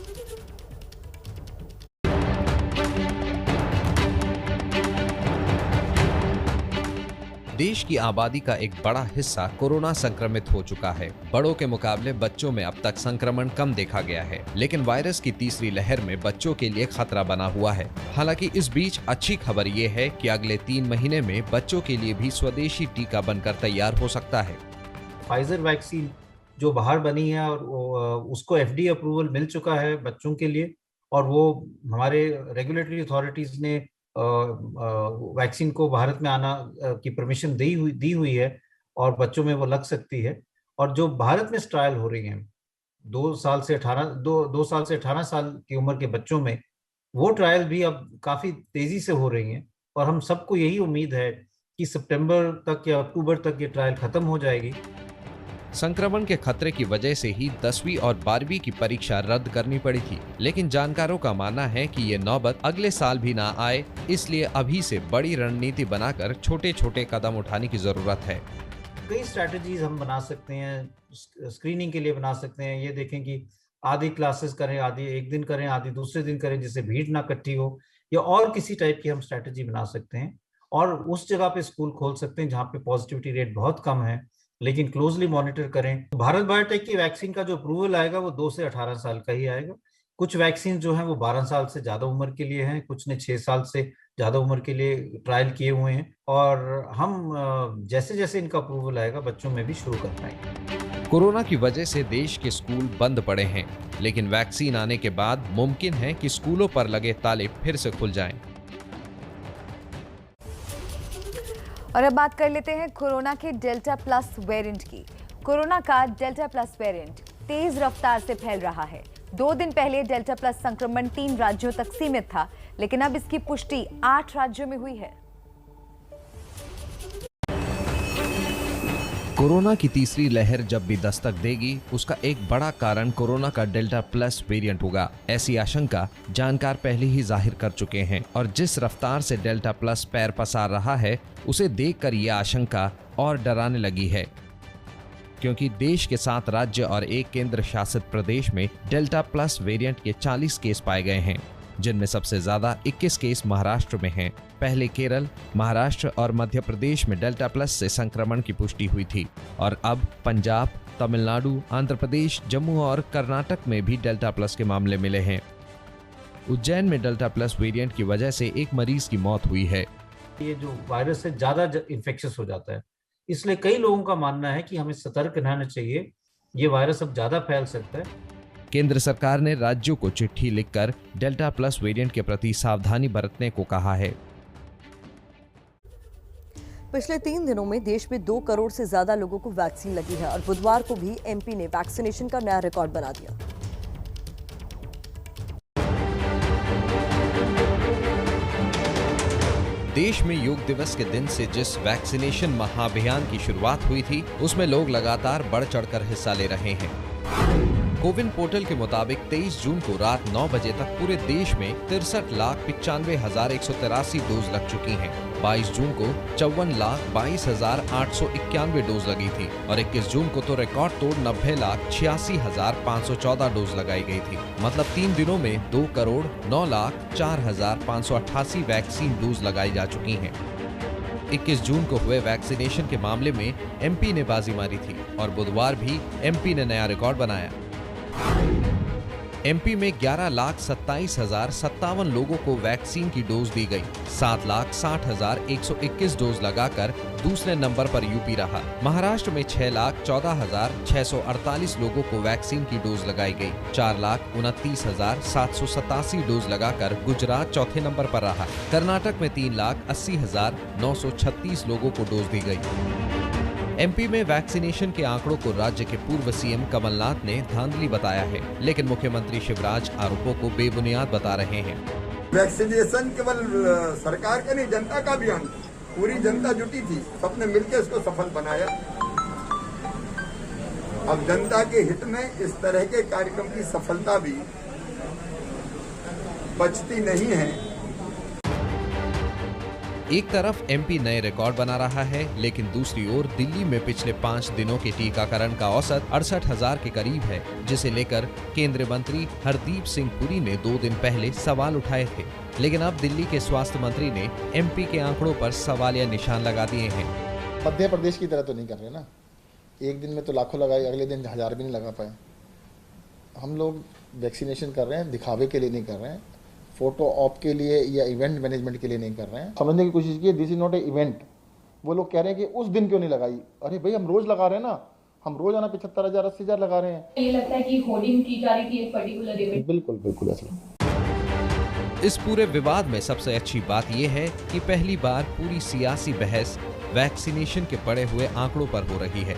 देश की आबादी का एक बड़ा हिस्सा कोरोना संक्रमित हो चुका है। बड़ों के मुकाबले बच्चों में अब तक संक्रमण कम देखा गया है, लेकिन वायरस की तीसरी लहर में बच्चों के लिए खतरा बना हुआ है। हालांकि इस बीच अच्छी खबर ये है कि अगले 3 महीने में बच्चों के लिए भी स्वदेशी टीका बनकर तैयार हो सकता है।
फाइजर वैक्सीन जो बाहर बनी है और उसको एफडीए अप्रूवल मिल चुका है बच्चों के लिए, और वो हमारे रेगुलेटरी अथॉरिटीज ने वैक्सीन को भारत में आना की परमिशन दी हुई है और बच्चों में वो लग सकती है। और जो भारत में ट्रायल हो रही हैं 2 साल से 18 साल की उम्र के बच्चों में, वो ट्रायल भी अब काफी तेजी से हो रही हैं और हम सबको यही उम्मीद है कि सितंबर तक या अक्टूबर तक ये ट्रायल खत्म हो जाएगी।
संक्रमण के खतरे की वजह से ही 10वीं और 12वीं की परीक्षा रद्द करनी पड़ी थी, लेकिन जानकारों का मानना है कि ये नौबत अगले साल भी ना आए, इसलिए अभी से बड़ी रणनीति बनाकर छोटे छोटे कदम उठाने की जरूरत है।
कई स्ट्रैटेजीज हम बना सकते हैं, स्क्रीनिंग के लिए बना सकते हैं। ये देखें कि आधी क्लासेस करें, आधी एक दिन करें, आधी दूसरे दिन करें, जिससे भीड़ ना इकट्ठी हो, या और किसी टाइप की हम स्ट्रैटेजी बना सकते हैं। और उस जगह पे स्कूल खोल सकते हैं जहाँ पे पॉजिटिविटी रेट बहुत कम है, लेकिन क्लोजली मॉनिटर करें। भारत बायोटेक की वैक्सीन का जो अप्रूवल आएगा वो 2 से 18 साल का ही आएगा। कुछ वैक्सीन जो हैं वो 12 साल से ज्यादा उम्र के लिए हैं, कुछ ने 6 साल से ज्यादा उम्र के लिए ट्रायल किए हुए हैं, और हम जैसे जैसे इनका अप्रूवल आएगा बच्चों में भी शुरू कर पाएंगे।
कोरोना की वजह से देश के स्कूल बंद पड़े हैं, लेकिन वैक्सीन आने के बाद मुमकिन है कि स्कूलों पर लगे ताले फिर से खुल जाएं।
और अब बात कर लेते हैं कोरोना के डेल्टा प्लस वेरिएंट की। कोरोना का डेल्टा प्लस वेरिएंट तेज रफ्तार से फैल रहा है। 2 दिन पहले डेल्टा प्लस संक्रमण 3 राज्यों तक सीमित था, लेकिन अब इसकी पुष्टि 8 राज्यों में हुई है।
कोरोना की तीसरी लहर जब भी दस्तक देगी, उसका एक बड़ा कारण कोरोना का डेल्टा प्लस वेरिएंट होगा। ऐसी आशंका जानकार पहले ही जाहिर कर चुके हैं और जिस रफ्तार से डेल्टा प्लस पैर पसार रहा है, उसे देखकर यह आशंका और डराने लगी है, क्योंकि देश के 7 राज्य और 1 केंद्र शासित प्रदेश में डेल्टा प्लस वेरिएंट के 40 केस पाए गए हैं, जिनमें सबसे ज्यादा 21 केस महाराष्ट्र में हैं। पहले केरल, महाराष्ट्र और मध्य प्रदेश में डेल्टा प्लस से संक्रमण की पुष्टि हुई थी और अब पंजाब, तमिलनाडु, आंध्र प्रदेश, जम्मू और कर्नाटक में भी डेल्टा प्लस के मामले मिले हैं। उज्जैन में डेल्टा प्लस वेरिएंट की वजह से एक मरीज की मौत हुई है।
ये जो वायरस है ज्यादा इन्फेक्शियस हो जाता है, इसलिए कई लोगों का मानना है कि हमें सतर्क रहना चाहिए, ये वायरस अब ज्यादा फैल सकता है।
केंद्र सरकार ने राज्यों को चिट्ठी लिखकर डेल्टा प्लस वेरिएंट के प्रति सावधानी बरतने को कहा है।
पिछले 3 दिनों में देश में 2 करोड़ से ज्यादा लोगों को वैक्सीन लगी है और बुधवार को भी एमपी ने वैक्सीनेशन का नया रिकॉर्ड बना दिया।
देश में योग दिवस के दिन से जिस वैक्सीनेशन महाअभियान की शुरुआत हुई थी, उसमें लोग लगातार बढ़ चढ़कर हिस्सा ले रहे हैं। कोविन पोर्टल के मुताबिक 23 जून को रात 9 बजे तक पूरे देश में 63,95,183 डोज लग चुकी हैं। 22 जून को 54,22,891 डोज लगी थी और 21 जून को तो रिकॉर्ड तोड़ 90,86,514 डोज लगाई गई थी। मतलब 3 दिनों में 2,09,04,588 वैक्सीन डोज लगाई जा चुकी हैं। 21 जून को हुए वैक्सीनेशन के मामले में एमपी ने बाजी मारी थी और बुधवार भी एमपी ने नया रिकॉर्ड बनाया। एमपी में 11,27,057 लोगों को वैक्सीन की डोज दी गई। 7,60,121 डोज लगाकर दूसरे नंबर पर यूपी रहा। महाराष्ट्र में 6,14,648 लोगों को वैक्सीन की डोज लगाई गई। 4,29,787 डोज लगाकर गुजरात चौथे नंबर पर रहा। कर्नाटक में 3,80,936 लोगों को डोज दी गई। एमपी में वैक्सीनेशन के आंकड़ों को राज्य के पूर्व सीएम कमलनाथ ने धांधली बताया है, लेकिन मुख्यमंत्री शिवराज आरोपों को बेबुनियाद बता रहे हैं।
वैक्सीनेशन केवल सरकार का नहीं, जनता का अभियान, पूरी जनता जुटी थी, सबने मिलकर इसको सफल बनाया। अब जनता के हित में इस तरह के कार्यक्रम की सफलता भी बचती नहीं है।
एक तरफ एमपी नए रिकॉर्ड बना रहा है, लेकिन दूसरी ओर दिल्ली में पिछले 5 दिनों के टीकाकरण का औसत 68,000 के करीब है, जिसे लेकर केंद्रीय मंत्री हरदीप सिंह पुरी ने 2 दिन पहले सवाल उठाए थे। लेकिन अब दिल्ली के स्वास्थ्य मंत्री ने एमपी के आंकड़ों पर सवालिया निशान लगा दिए हैं।
मध्य प्रदेश की तरह तो नहीं कर रहे ना, एक दिन में तो लाखों लगाए, अगले दिन 1000 भी नहीं लगा पाए। हम लोग वैक्सीनेशन कर रहे हैं, दिखावे के लिए नहीं कर रहे हैं, फोटो ऑप के लिए या इवेंट मैनेजमेंट के लिए नहीं कर रहे हैं। समझने की कोशिश की, this is not a event. वो लोग कह रहे हैं कि उस दिन क्यों नहीं लगाई। अरे भाई, हम रोज लगा रहे हैं ना, हम रोजाना 75,000 80,000 लगा रहे हैं। ये लगता है कि होर्डिंग की जा रही थी एक पर्टिकुलर इवेंट। बिल्कुल बिल्कुल ऐसा।
इस पूरे विवाद में सबसे अच्छी बात यह है कि पहली बार पूरी सियासी बहस वैक्सीनेशन के पड़े हुए आंकड़ों पर हो रही है।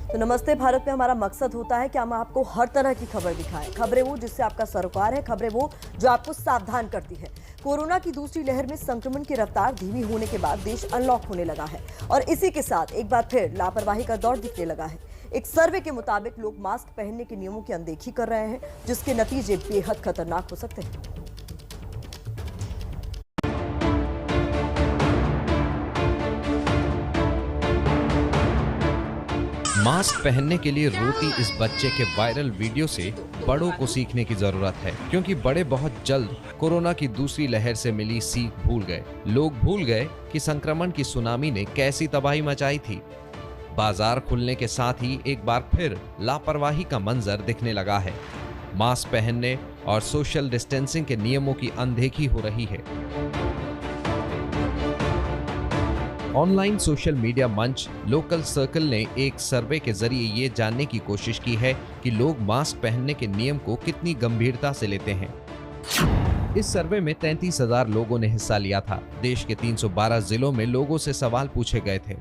तो नमस्ते भारत में हमारा मकसद होता है कि हम आपको हर तरह की खबर दिखाएं। खबरें वो जिससे आपका सरोकार है, खबरें वो जो आपको सावधान करती है। कोरोना की दूसरी लहर में संक्रमण की रफ्तार धीमी होने के बाद देश अनलॉक होने लगा है और इसी के साथ एक बार फिर लापरवाही का दौर दिखने लगा है। एक सर्वे के मुताबिक लोग मास्क पहनने के नियमों की अनदेखी कर रहे हैं, जिसके नतीजे बेहद खतरनाक हो सकते हैं।
मास्क पहनने के लिए रोती इस बच्चे के वायरल वीडियो से बड़ों को सीखने की जरूरत है, क्योंकि बड़े बहुत जल्द कोरोना की दूसरी लहर से मिली सीख भूल गए। लोग भूल गए कि संक्रमण की सुनामी ने कैसी तबाही मचाई थी। बाजार खुलने के साथ ही एक बार फिर लापरवाही का मंजर दिखने लगा है। मास्क पहनने और सोशल डिस्टेंसिंग के नियमों की अनदेखी हो रही है। ऑनलाइन सोशल मीडिया मंच लोकल सर्कल ने एक सर्वे के जरिए ये जानने की कोशिश की है कि लोग मास्क पहनने के नियम को कितनी गंभीरता से लेते हैं। इस सर्वे में 33,000 लोगों ने हिस्सा लिया था। देश के 312 जिलों में लोगों से सवाल पूछे गए थे।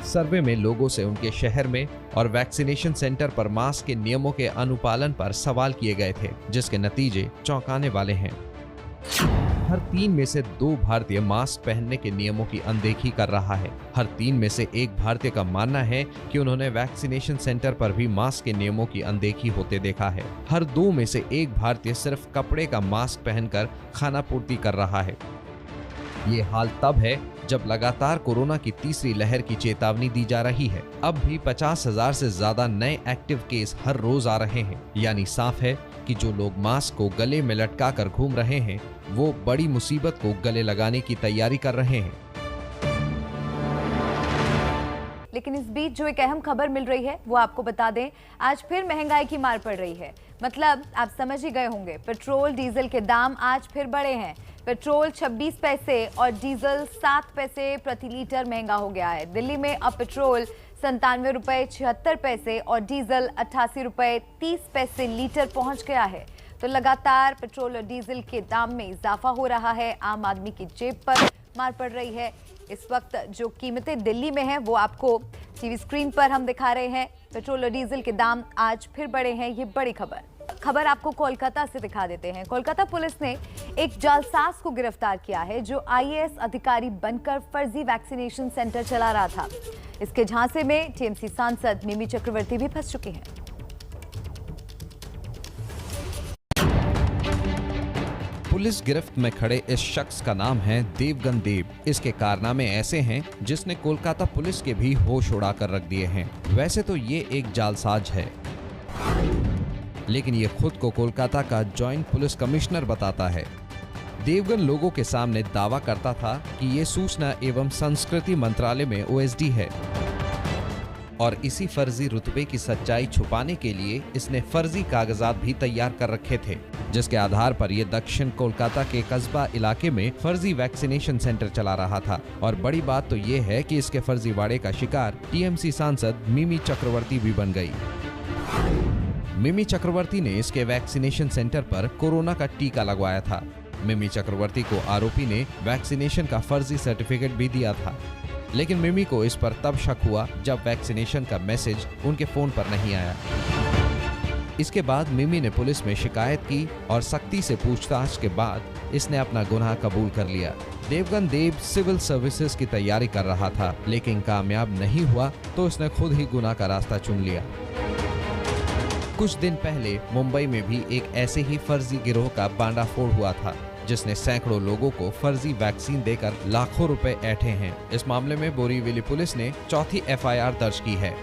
सर्वे में लोगों से उनके शहर में और वैक्सीनेशन सेंटर पर मास्क के नियमों के अनुपालन पर सवाल किए गए थे, जिसके नतीजे चौंकाने वाले हैं। हर 3 में से 2 भारतीय मास्क पहनने के नियमों की अनदेखी कर रहा है। हर 3 में से 1 भारतीय का मानना है कि उन्होंने वैक्सीनेशन सेंटर पर भी मास्क के नियमों की अनदेखी होते देखा है। हर 2 में से 1 भारतीय सिर्फ कपड़े का मास्क पहनकर खाना पूर्ति कर रहा है। ये हाल तब है जब लगातार कोरोना की तीसरी लहर की चेतावनी दी जा रही है। अब भी 50,000 से ज्यादा नए एक्टिव केस हर रोज आ रहे हैं। यानी साफ है कि जो लोग मास्क को गले में लटका कर घूम रहे हैं, वो बड़ी मुसीबत को गले लगाने की तैयारी कर रहे हैं।
लेकिन इस बीच जो एक अहम खबर मिल रही है वो आपको बता दें, आज फिर महंगाई की मार पड़ रही है। मतलब आप समझ ही गए होंगे, पेट्रोल डीजल के दाम आज फिर बढ़े हैं। पेट्रोल 26 पैसे और डीजल 7 पैसे प्रति लीटर महंगा हो गया है। दिल्ली में अब पेट्रोल 97 रुपए 76 पैसे और डीजल 88 रुपए 30 पैसे लीटर पहुंच गया है। तो लगातार पेट्रोल और डीजल के दाम में इजाफा हो रहा है। आम आदमी की जेब पर मार पड़ रही है। इस वक्त जो कीमतें दिल्ली में हैं वो आपको टीवी स्क्रीन पर हम दिखा रहे हैं। पेट्रोल और डीजल के दाम आज फिर बढ़े हैं। ये बड़ी खबर आपको कोलकाता से दिखा देते हैं। कोलकाता पुलिस ने एक जालसाज को गिरफ्तार किया है जो आईएएस अधिकारी बनकर फर्जी वैक्सीनेशन सेंटर चला रहा था। इसके झांसे में टीएमसी सांसद मिमी चक्रवर्ती भी फंस चुकी हैं।
पुलिस गिरफ्त में खड़े इस शख्स का नाम है देवगन देव। इसके कारनामे ऐसे हैं जिसने कोलकाता पुलिस के भी होश उड़ाकर रख दिए हैं। वैसे तो ये एक जालसाज है, लेकिन ये खुद को कोलकाता का जॉइंट पुलिस कमिश्नर बताता है। देवगन लोगों के सामने दावा करता था कि ये सूचना एवं संस्कृति मंत्रालय में ओएसडी है और इसी फर्जी रुतबे की सच्चाई छुपाने के लिए इसने फर्जी कागजात भी तैयार कर रखे थे, जिसके आधार पर ये दक्षिण कोलकाता के कस्बा इलाके में फर्जी वैक्सीनेशन सेंटर चला रहा था। और बड़ी बात तो ये है कि इसके फर्जीवाड़े का शिकार टीएमसी सांसद मिमी चक्रवर्ती भी बन गई। मिमी चक्रवर्ती ने इसके वैक्सीनेशन सेंटर पर कोरोना का टीका लगवाया था। मिमी चक्रवर्ती को आरोपी ने वैक्सीनेशन का फर्जी सर्टिफिकेट भी दिया था, लेकिन मिमी को इस पर तब शक हुआ जब वैक्सीनेशन का मैसेज उनके फोन पर नहीं आया। इसके बाद मिमी ने पुलिस में शिकायत की और सख्ती से पूछताछ के बाद इसने अपना गुनाह कबूल कर लिया। देवगन देव सिविल सर्विसेज की तैयारी कर रहा था, लेकिन कामयाब नहीं हुआ तो उसने खुद ही गुनाह का रास्ता चुन लिया। कुछ दिन पहले मुंबई में भी एक ऐसे ही फर्जी गिरोह का बांडाफोड़ हुआ था, जिसने सैकड़ों लोगों को फर्जी वैक्सीन देकर लाखों रुपए ऐंठे हैं। इस मामले में बोरीवली पुलिस ने चौथी एफआईआर दर्ज की है।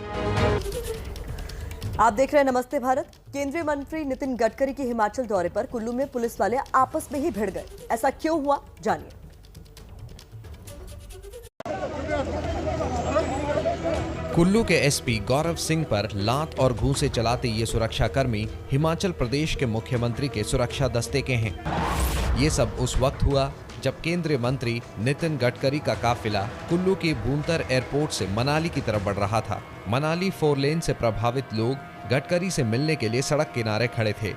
आप देख रहे हैं नमस्ते भारत। केंद्रीय मंत्री नितिन गडकरी के हिमाचल दौरे पर कुल्लू में पुलिस वाले आपस में ही भिड़ गए। ऐसा क्यों हुआ, जानिए।
कुल्लू के एसपी गौरव सिंह पर लात और घूंसे चलाते ये सुरक्षाकर्मी हिमाचल प्रदेश के मुख्यमंत्री के सुरक्षा दस्ते के हैं। ये सब उस वक्त हुआ जब केंद्रीय मंत्री नितिन गडकरी का काफिला कुल्लू के भूंतर एयरपोर्ट से मनाली की तरफ बढ़ रहा था। मनाली 4 लेन से प्रभावित लोग गडकरी से मिलने के लिए सड़क किनारे खड़े थे।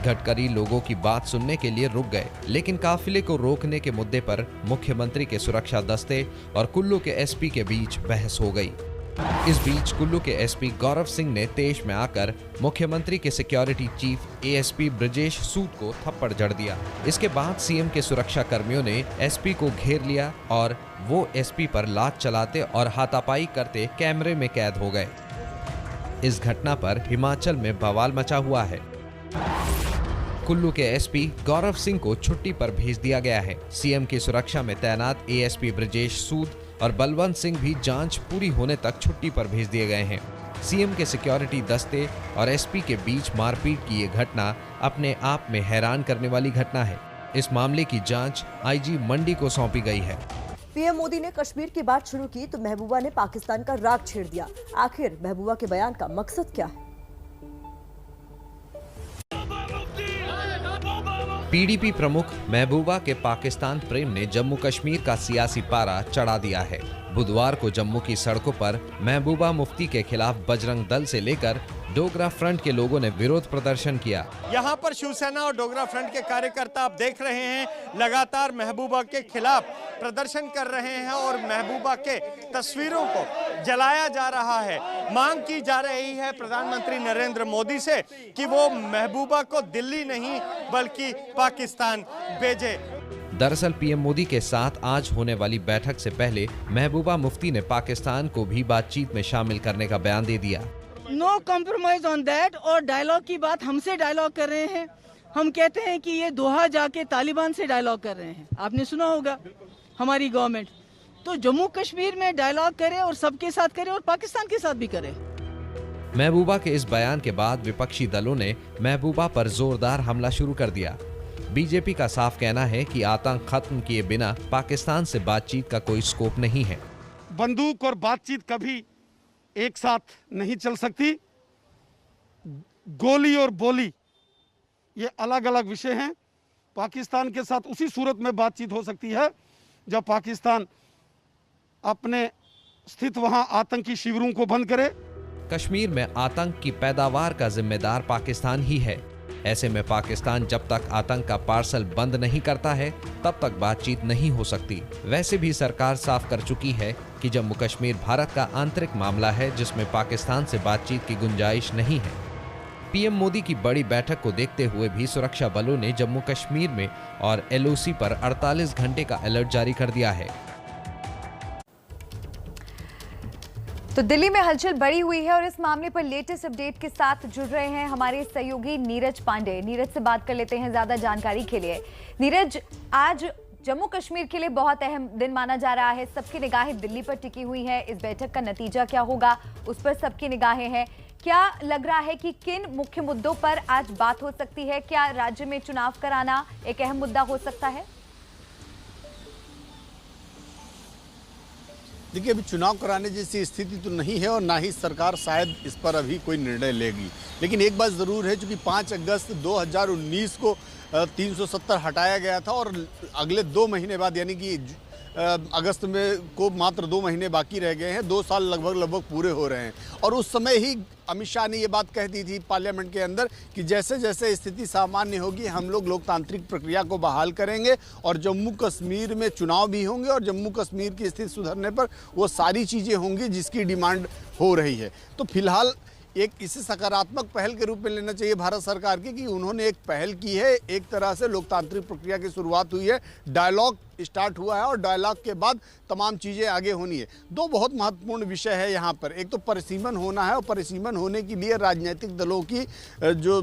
गडकरी लोगों की बात सुनने के लिए रुक गए, लेकिन काफिले को रोकने के मुद्दे पर मुख्यमंत्री के सुरक्षा दस्ते और कुल्लू के एसपी के बीच बहस हो गई। इस बीच कुल्लू के एसपी गौरव सिंह ने तेज में आकर मुख्यमंत्री के सिक्योरिटी चीफ एएसपी ब्रजेश सूद को थप्पड़ जड़ दिया। इसके बाद सीएम के सुरक्षा कर्मियों ने एसपी को घेर लिया और वो एसपी पर लात चलाते और हाथापाई करते कैमरे में कैद हो गए। इस घटना पर हिमाचल में बवाल मचा हुआ है। कुल्लू के एसपी गौरव सिंह को छुट्टी पर भेज दिया गया है। सीएम की सुरक्षा में तैनात एएसपी ब्रजेश सूद और बलवंत सिंह भी जांच पूरी होने तक छुट्टी पर भेज दिए गए हैं। सीएम के सिक्योरिटी दस्ते और एसपी के बीच मारपीट की ये घटना अपने आप में हैरान करने वाली घटना है। इस मामले की जांच आईजी मंडी को सौंपी गई है।
पीएम मोदी ने कश्मीर की बात शुरू की तो महबूबा ने पाकिस्तान का राग छेड़ दिया। आखिर महबूबा के बयान का मकसद क्या है?
पीडीपी प्रमुख महबूबा के पाकिस्तान प्रेम ने जम्मू कश्मीर का सियासी पारा चढ़ा दिया है। बुधवार को जम्मू की सड़कों पर महबूबा मुफ्ती के खिलाफ बजरंग दल से लेकर डोगरा फ्रंट के लोगों ने विरोध प्रदर्शन किया।
यहाँ पर शिवसेना और डोगरा फ्रंट के कार्यकर्ता आप देख रहे हैं लगातार महबूबा के खिलाफ प्रदर्शन कर रहे हैं और महबूबा के तस्वीरों को जलाया जा रहा है। मांग की जा रही है प्रधानमंत्री नरेंद्र मोदी से कि वो महबूबा को दिल्ली नहीं बल्कि पाकिस्तान भेजे।
दरअसल पीएम मोदी के साथ आज होने वाली बैठक से पहले महबूबा मुफ्ती ने पाकिस्तान को भी बातचीत में शामिल करने का बयान दे दिया।
No compromise on that. और डायलॉग की बात हमसे डायलॉग कर रहे हैं। हम कहते हैं कि ये दोहा जाके तालिबान से डायलॉग कर रहे हैं। आपने सुना होगा हमारी गवर्नमेंट तो जम्मू कश्मीर में डायलॉग करे और सबके साथ करे और पाकिस्तान के साथ भी करे।
महबूबा के इस बयान के बाद विपक्षी दलों ने महबूबा पर जोरदार हमला शुरू कर दिया। बीजेपी का साफ कहना है कि आतंक खत्म किए बिना पाकिस्तान से बातचीत का कोई स्कोप नहीं है।
बंदूक और बातचीत कभी एक साथ नहीं चल सकती। गोली और बोली ये अलग अलग विषय हैं। पाकिस्तान के साथ उसी सूरत में बातचीत हो सकती है जब पाकिस्तान अपने स्थित वहां आतंकी शिविरों को बंद करे।
कश्मीर में आतंक की पैदावार का जिम्मेदार पाकिस्तान ही है। ऐसे में पाकिस्तान जब तक आतंक का पार्सल बंद नहीं करता है तब तक बातचीत नहीं हो सकती। वैसे भी सरकार साफ कर चुकी है कि जम्मू कश्मीर भारत का आंतरिक मामला है जिसमें पाकिस्तान से बातचीत की गुंजाइश नहीं है। पीएम मोदी की बड़ी बैठक को देखते हुए भी सुरक्षा बलों ने जम्मू कश्मीर में और एलओसी पर 48 घंटे का अलर्ट जारी कर दिया है।
तो दिल्ली में हलचल बढ़ी हुई है और इस मामले पर लेटेस्ट अपडेट के साथ जुड़ रहे हैं हमारे सहयोगी नीरज पांडे। नीरज से बात कर लेते हैं ज्यादा जानकारी के लिए। नीरज, आज जम्मू कश्मीर के लिए बहुत अहम दिन माना जा रहा है। सबकी निगाहें दिल्ली पर टिकी हुई हैं। इस बैठक का नतीजा क्या होगा उस पर सबकी निगाहें हैं। क्या लग रहा है कि किन मुख्य मुद्दों पर आज बात हो सकती है? क्या राज्य में चुनाव कराना एक अहम मुद्दा हो सकता है?
देखिए, अभी चुनाव कराने जैसी स्थिति तो नहीं है और ना ही सरकार शायद इस पर अभी कोई निर्णय लेगी। लेकिन एक बात ज़रूर है, चूँकि 5 अगस्त 2019 को 370 हटाया गया था और अगले 2 महीने बाद यानी कि अगस्त में को मात्र 2 महीने बाकी रह गए हैं। 2 साल लगभग पूरे हो रहे हैं और उस समय ही अमित शाह ने ये बात कह दी थी पार्लियामेंट के अंदर कि जैसे जैसे स्थिति सामान्य होगी हम लोग लोकतांत्रिक प्रक्रिया को बहाल करेंगे और जम्मू कश्मीर में चुनाव भी होंगे और जम्मू कश्मीर की स्थिति सुधरने पर वो सारी चीज़ें होंगी जिसकी डिमांड हो रही है। तो फिलहाल एक इसे सकारात्मक पहल के रूप में लेना चाहिए भारत सरकार की कि उन्होंने एक पहल की है। एक तरह से लोकतांत्रिक प्रक्रिया की शुरुआत हुई है, डायलॉग स्टार्ट हुआ है और डायलॉग के बाद तमाम चीज़ें आगे होनी है। 2 बहुत महत्वपूर्ण विषय है यहाँ पर। एक तो परिसीमन होना है और परिसीमन होने के लिए राजनीतिक दलों की जो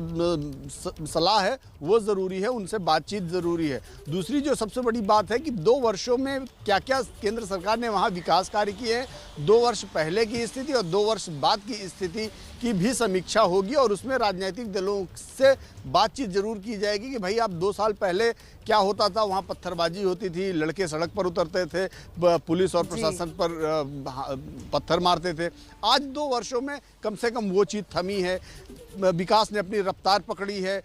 सलाह है वो ज़रूरी है, उनसे बातचीत ज़रूरी है। दूसरी जो सबसे बड़ी बात है कि 2 वर्षों में क्या क्या केंद्र सरकार ने वहाँ विकास कार्य किए हैं, 2 वर्ष पहले की स्थिति और 2 वर्ष बाद की स्थिति की भी समीक्षा होगी और उसमें राजनीतिक दलों से बातचीत जरूर की जाएगी कि भाई आप 2 साल पहले क्या होता था, वहाँ पत्थरबाजी होती थी, लड़के सड़क पर उतरते थे, पुलिस और प्रशासन पर पत्थर मारते थे। आज 2 वर्षों में कम से कम वो चीज़ थमी है, विकास ने अपनी रफ्तार पकड़ी है।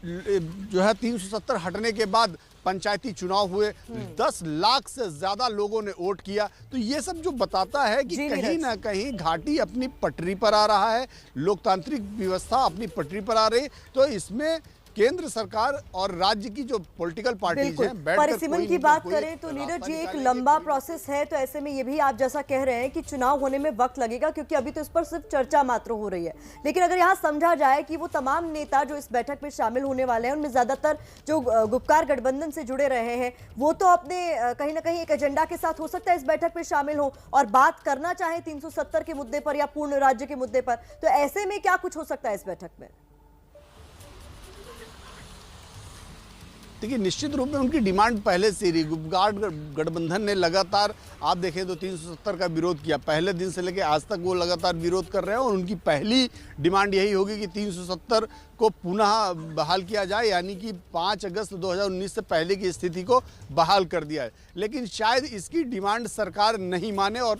जो है 370 हटने के बाद पंचायती चुनाव हुए, 10 लाख से ज़्यादा लोगों ने वोट किया। तो ये सब जो बताता है कि कहीं ना कहीं घाटी अपनी पटरी पर आ रहा है, लोकतांत्रिक व्यवस्था अपनी पटरी पर आ रही। तो इसमें केंद्र सरकार और राज्य की जो पॉलिटिकल पार्टीज हैं
परिसीमन की बात करें तो नीरज जी एक लंबा प्रोसेस है। तो ऐसे में ये भी आप जैसा कह रहे हैं कि चुनाव होने में वक्त लगेगा क्योंकि अभी तो इस पर सिर्फ चर्चा मात्र हो रही है। लेकिन अगर यहाँ समझा जाए कि वो तमाम नेता जो इस बैठक में शामिल होने वाले हैं उनमें ज्यादातर जो गुपकार गठबंधन से जुड़े रहे हैं वो तो अपने कहीं ना कहीं एक एजेंडा के साथ हो सकता है इस बैठक में शामिल हो और बात करना चाहे 370 के मुद्दे पर या पूर्ण राज्य के मुद्दे पर। तो ऐसे में क्या कुछ हो सकता है इस बैठक में?
देखिए, निश्चित रूप में उनकी डिमांड पहले से ही गुपकार गठबंधन ने लगातार आप देखें तो 370 का विरोध किया। पहले दिन से लेकर आज तक वो लगातार विरोध कर रहे हैं और उनकी पहली डिमांड यही होगी कि 370 को पुनः बहाल किया जाए, यानी कि 5 अगस्त 2019 से पहले की स्थिति को बहाल कर दिया है। लेकिन शायद इसकी डिमांड सरकार नहीं माने। और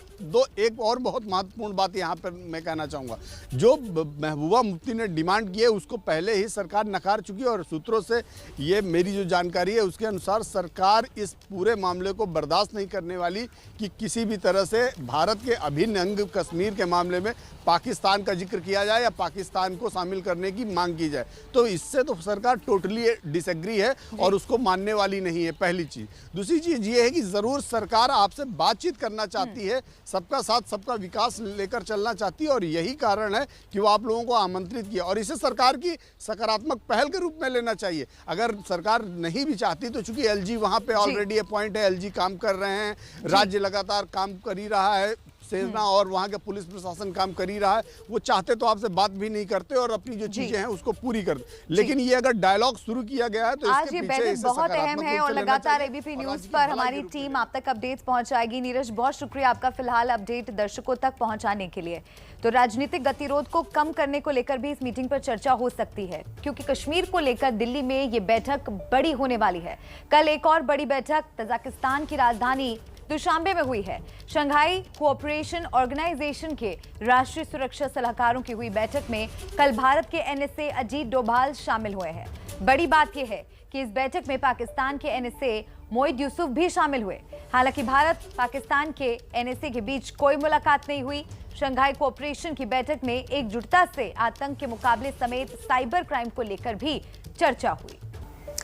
एक और बहुत महत्वपूर्ण बात यहाँ पर मैं कहना चाहूँगा, जो महबूबा मुफ्ती ने डिमांड की है उसको पहले ही सरकार नकार चुकी है और सूत्रों से ये मेरी जो जानकारी है उसके अनुसार सरकार इस पूरे मामले को बर्दाश्त नहीं करने वाली कि किसी भी तरह से भारत के अभिन्न अंग कश्मीर के मामले में पाकिस्तान का जिक्र किया जाए या पाकिस्तान को शामिल करने की मांग की जाए। तो इससे तो सरकार टोटली डिसएग्री है और उसको मानने वाली नहीं है, पहली चीज़। दूसरी चीज़ ये है कि ज़रूर सरकार आपसे बातचीत करना चाहती है, सबका साथ सबका विकास लेकर चलना चाहती है और यही कारण है कि वो आप लोगों को आमंत्रित किया और इसे सरकार की सकारात्मक पहल के रूप में लेना चाहिए। अगर सरकार नहीं भी चाहती तो चूंकि एलजी वहाँ पे ऑलरेडी अपॉइंट है, एलजी काम कर रहे हैं, राज्य लगातार काम कर ही रहा है, सेना और वहाँ के पुलिस प्रशासन काम कर ही रहा है, वो चाहते तो आपसे बात भी नहीं करते और अपनी जो चीजें हैं उसको पूरी करते। लेकिन ये अगर डायलॉग शुरू किया गया है तो
आज ये बैठक बहुत अहम है और लगातार एबीपी न्यूज पर हमारी टीम आप तक अपडेट्स पहुंचाएगी। नीरज, बहुत शुक्रिया आपका फिलहाल अपडेट दर्शकों तक पहुंचाने के लिए। तो राजनीतिक गतिरोध को कम करने को लेकर भी इस मीटिंग पर चर्चा हो सकती है, क्योंकि कश्मीर को लेकर दिल्ली में ये बैठक बड़ी होने वाली है। कल एक और बड़ी बैठक तजाकिस्तान की राजधानी दुशांबे में हुई है। शंघाई कोऑपरेशन ऑर्गेनाइजेशन के राष्ट्रीय सुरक्षा सलाहकारों की हुई बैठक में कल भारत के एनएसए अजीत डोभाल शामिल हुए हैं। बड़ी बात यह है कि इस बैठक में पाकिस्तान के एनएसए मोइद यूसुफ भी शामिल हुए। हालांकि भारत पाकिस्तान के एनएसए के बीच कोई मुलाकात नहीं हुई। शंघाई कोऑपरेशन की बैठक में एकजुटता से आतंक के मुकाबले समेत साइबर क्राइम को लेकर भी चर्चा हुई।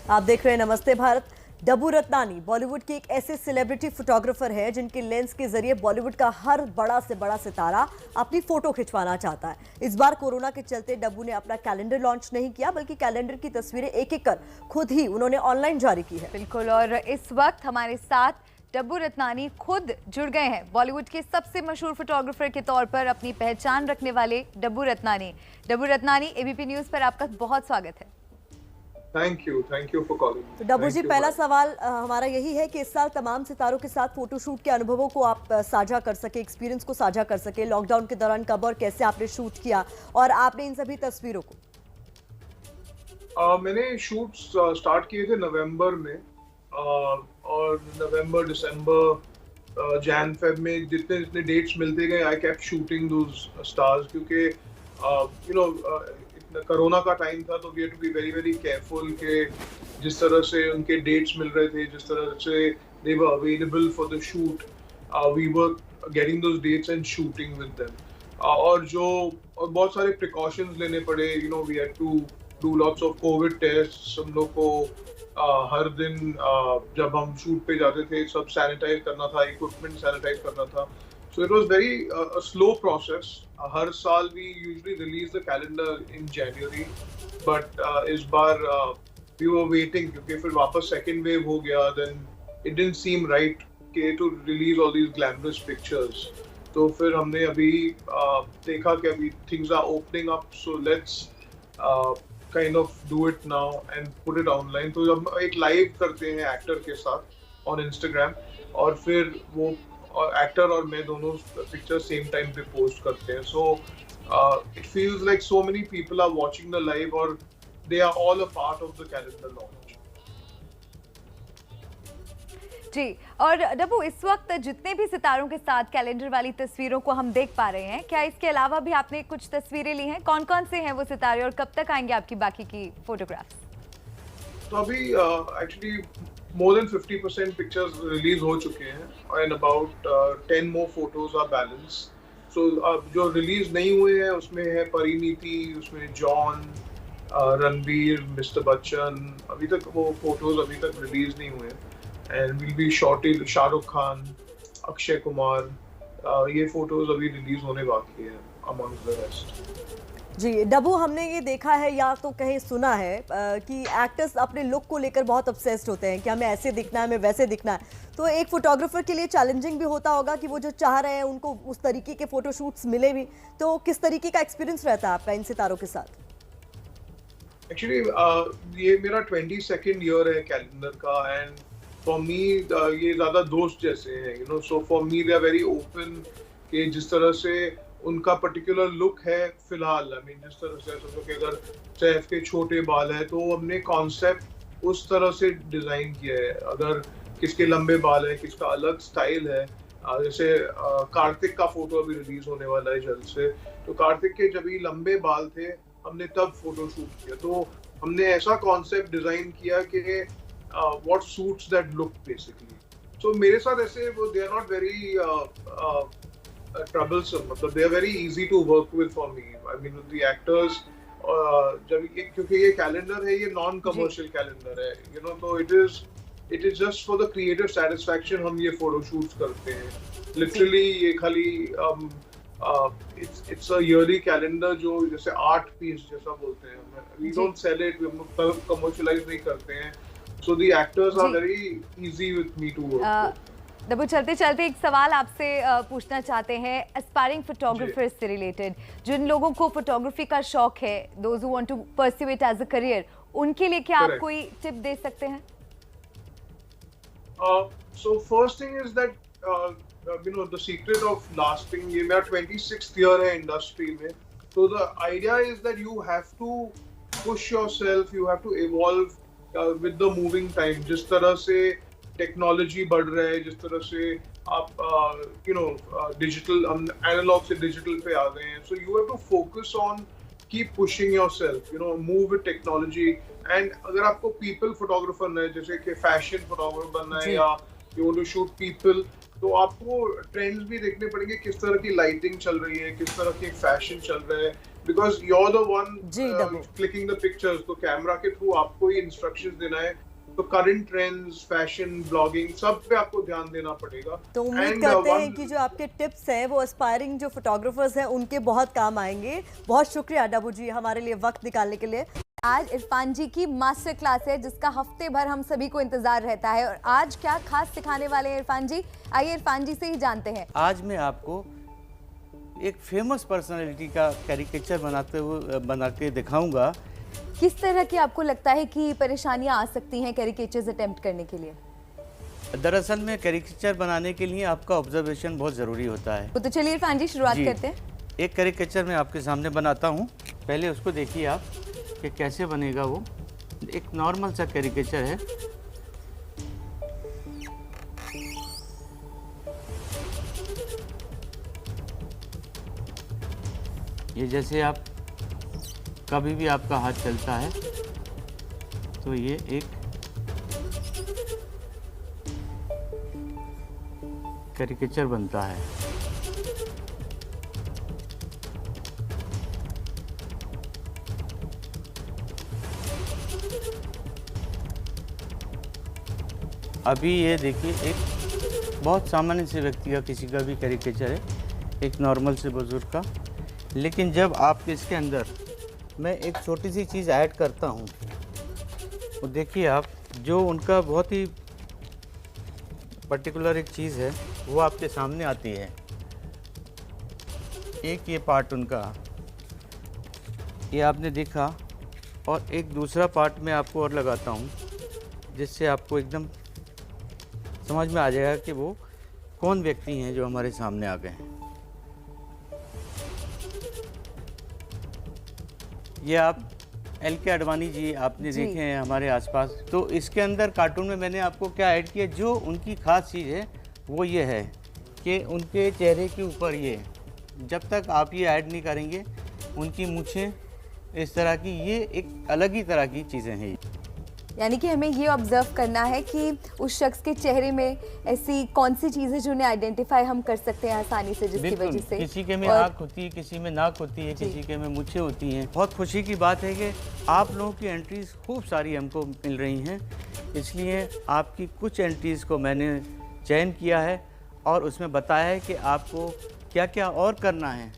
आप देख रहे हैं नमस्ते भारत। डब्बू रत्नानी बॉलीवुड के एक ऐसे सेलिब्रिटी फोटोग्राफर है जिनके लेंस के जरिए बॉलीवुड का हर बड़ा से बड़ा सितारा अपनी फोटो खिंचवाना चाहता है। इस बार कोरोना के चलते डब्बू ने अपना कैलेंडर लॉन्च नहीं किया, बल्कि कैलेंडर की तस्वीरें एक एक कर खुद ही उन्होंने ऑनलाइन जारी की है।
बिल्कुल, और इस वक्त हमारे साथ डब्बू रत्नानी खुद जुड़ गए हैं। बॉलीवुड के सबसे मशहूर फोटोग्राफर के तौर पर अपनी पहचान रखने वाले डब्बू रत्नानी। एबीपी न्यूज पर आपका बहुत स्वागत है।
Thank you for calling.
तो डब्बू जी, पहला सवाल हमारा यही है कि इस साल तमाम सितारों के साथ फोटोशूट के अनुभवों को आप साझा कर सके, एक्सपीरियंस को साझा कर सके। लॉकडाउन के दौरान कब और कैसे आपने शूट किया और आपने इन सभी तस्वीरों को?
मैंने शूट स्टार्ट किए थे नवंबर में और नवंबर, दिसंबर, जैन फेब में जितने डेट्स मिलते गए I kept shooting those stars, क्योंकि कोरोना का टाइम था तो we have to be very very careful कि जिस तरह से उनके डेट्स मिल रहे थे, जिस तरह से they were available for the shoot, we were getting those dates and shooting with them. और बहुत सारे प्रिकॉशंस लेने पड़े। We had to do lots of COVID test. हम लोग को हर दिन जब हम शूट पे जाते थे सब सैनिटाइज करना था, इक्विपमेंट सैनिटाइज करना था। So it was very a slow process. हर साल we usually release the calendar in January, but इस बार we were waiting क्योंकि फिर वापस second wave हो गया, then it didn't seem right to release all these glamorous pictures. तो फिर हमने अभी देखा कि अभी things are opening up, so let's kind of do it now and put it online. तो हम एक live करते हैं एक्टर के साथ on Instagram और फिर वो और एक्टर और मैं दोनों पिक्चर सेम टाइम पे पोस्ट करते हैं। So it feels like so many people are watching the live और they are all a part of the calendar launch.
जी, और डब्बू, इस वक्त जितने भी सितारों के साथ कैलेंडर वाली तस्वीरों को हम देख पा रहे हैं, क्या इसके अलावा भी आपने कुछ तस्वीरें ली हैं? कौन कौन से हैं वो सितारे और कब तक आएंगे आपकी बाकी की फोटोग्राफ्स?
तो अभी actually more than 50% pictures release हो चुके हैं and about 10 more photos are balanced. So जो release नहीं हुए हैं उसमें है परिणीति, उसमें जॉन, रणबीर, मिस्टर बच्चन। अभी तक वो photos अभी तक release नहीं हुए हैं and will be shortly Shahrukh Khan, Akshay Kumar, ये photos अभी release होने बाकी हैं amongst the rest।
जी डब्बू, हमने ये देखा है या तो कहीं सुना है कि एक्टर्स अपने लुक को लेकर बहुत ऑब्सेस्ड होते हैं कि हमें ऐसे दिखना है, हमें वैसे दिखना है। तो एक फोटोग्राफर के लिए चैलेंजिंग भी होता होगा कि वो जो चाह रहे हैं उनको उस तरीके के फोटोशूट्स मिले भी। तो किस तरीके का एक्सपीरियंस रहता है आपका इन सितारों के साथ?
एक्चुअली ये मेरा 22nd ईयर है कैलेंडर का एंड फॉर मी ये ज़्यादा दोस्त जैसे हैं। So for me they are very open कि जिस तरह से उनका पर्टिकुलर लुक है फिलहाल, जिस तरह से समझो कि अगर सैफ के छोटे बाल है तो हमने कॉन्सेप्ट उस तरह से डिज़ाइन किया है। अगर किसके लंबे बाल है, किसका अलग स्टाइल है, जैसे कार्तिक का फोटो अभी रिलीज होने वाला है जल्द से, तो कार्तिक के जब भी लंबे बाल थे हमने तब फोटो शूट किया। तो हमने ऐसा कॉन्सेप्ट डिज़ाइन किया कि what suits that look basically. So मेरे साथ ऐसे वो they are not very troublesome. मतलब they are very easy to work with for me. I mean the actors जब क्योंकि ये कैलेंडर है, ये नॉन कमर्शियल कैलेंडर है, you know, तो it is just for the creative satisfaction हम ये फोटो शूट्स करते हैं. Literally ये खाली it's a yearly calendar जो जैसे आर्ट पीस जैसा बोलते हैं. We don't sell it, हम लोग कमर्शियलाइज नहीं करते हैं. So the actors are very easy with me to work with.
दबू चलते चलते एक सवाल आपसे पूछना चाहते हैं एस्पायरिंग फोटोग्राफर्स से रिलेटेड. जिन लोगों को फोटोग्राफी का शौक है, those who want to pursue it as a career, उनके लिए क्या आप कोई टिप दे सकते हैं?
So first thing is that you know the secret of lasting. ये मेरा 26th year है इंडस्ट्री में. So the idea is that you have to push yourself, you have to evolve with the moving time. जिस तरह से technology बढ़ रहा है, जिस तरह से आप यू नो डिजिटल एनालॉग से डिजिटल पे आ गए हैं. So you have to focus on keep pushing yourself, you know, move with technology. And अगर आपको पीपल फोटोग्राफर बनना है, जैसे कि फैशन फोटोग्राफर बनना है, या you want to shoot people, तो आपको ट्रेंड्स भी देखने पड़ेंगे, किस तरह की लाइटिंग चल रही है, किस तरह की फैशन चल रहा है. Because you are the one clicking the pictures, तो कैमरा के थ्रू आपको ही इंस्ट्रक्शंस देना है. तो करंट ट्रेंड्स, फैशन, ब्लॉगिंग, सब पे आपको ध्यान देना पड़ेगा.
तो उम्मीद करते हैं कि जो आपके टिप्स हैं वो एस्पायरिंग जो फोटोग्राफर्स हैं उनके बहुत काम आएंगे. बहुत शुक्रिया डब्बू जी हमारे लिए वक्त निकालने के लिए. आज इरफान जी की मास्टर क्लास है जिसका हफ्ते भर हम सभी को इंतजार रहता है. और आज क्या खास सिखाने वाले हैं इरफान जी? आइए इरफान जी से ही जानते हैं.
आज मैं आपको एक फेमस पर्सनालिटी का कैरिकेचर बना के दिखाऊंगा.
किस तरह की आपको लगता है कि परेशानियां आ सकती हैं कैरिकेचर्स अटेम्प्ट करने के लिए?
दरअसल में कैरिकेचर बनाने के लिए आपका ऑब्जर्वेशन बहुत ज़रूरी होता है.
तो चलिए इरफान जी शुरुआत करते हैं.
एक कैरिकेचर मैं आपके सामने बनाता हूँ. पहले उसको देखिए आप कि कैसे बनेगा. वो एक नॉर्मल सा कैरिकेचर है. ये जैसे आप कभी भी आपका हाथ चलता है तो ये एक कैरिकेचर बनता है. अभी ये देखिए एक बहुत सामान्य से व्यक्ति का, किसी का भी कैरिकेचर है, एक नॉर्मल से बुजुर्ग का. लेकिन जब आप इसके अंदर मैं एक छोटी सी चीज़ ऐड करता हूँ, वो देखिए आप, जो उनका बहुत ही पर्टिकुलर एक चीज़ है वो आपके सामने आती है. एक ये पार्ट उनका ये आपने देखा, और एक दूसरा पार्ट मैं आपको और लगाता हूँ जिससे आपको एकदम समझ में आ जाएगा कि वो कौन व्यक्ति हैं जो हमारे सामने आ गए हैं. ये आप एल.के. आडवाणी जी आपने देखे हैं हमारे आसपास. तो इसके अंदर कार्टून में मैंने आपको क्या ऐड किया, जो उनकी खास चीज़ है वो ये है कि उनके चेहरे के ऊपर ये, जब तक आप ये ऐड नहीं करेंगे, उनकी मूछें इस तरह की, ये एक अलग ही तरह की चीज़ें हैं.
यानी कि हमें ये ऑब्जर्व करना है कि उस शख्स के चेहरे में ऐसी कौन सी चीज़ है जो उन्हें आइडेंटिफाई हम कर सकते हैं आसानी से, जिसकी वजह से
किसी के में आँख होती है, किसी में नाक होती है, किसी के में मूछें होती हैं. बहुत खुशी की बात है कि आप लोगों की एंट्रीज खूब सारी हमको मिल रही हैं. इसलिए आपकी कुछ एंट्रीज़ को मैंने चयन किया है और उसमें बताया है कि आपको क्या क्या और करना है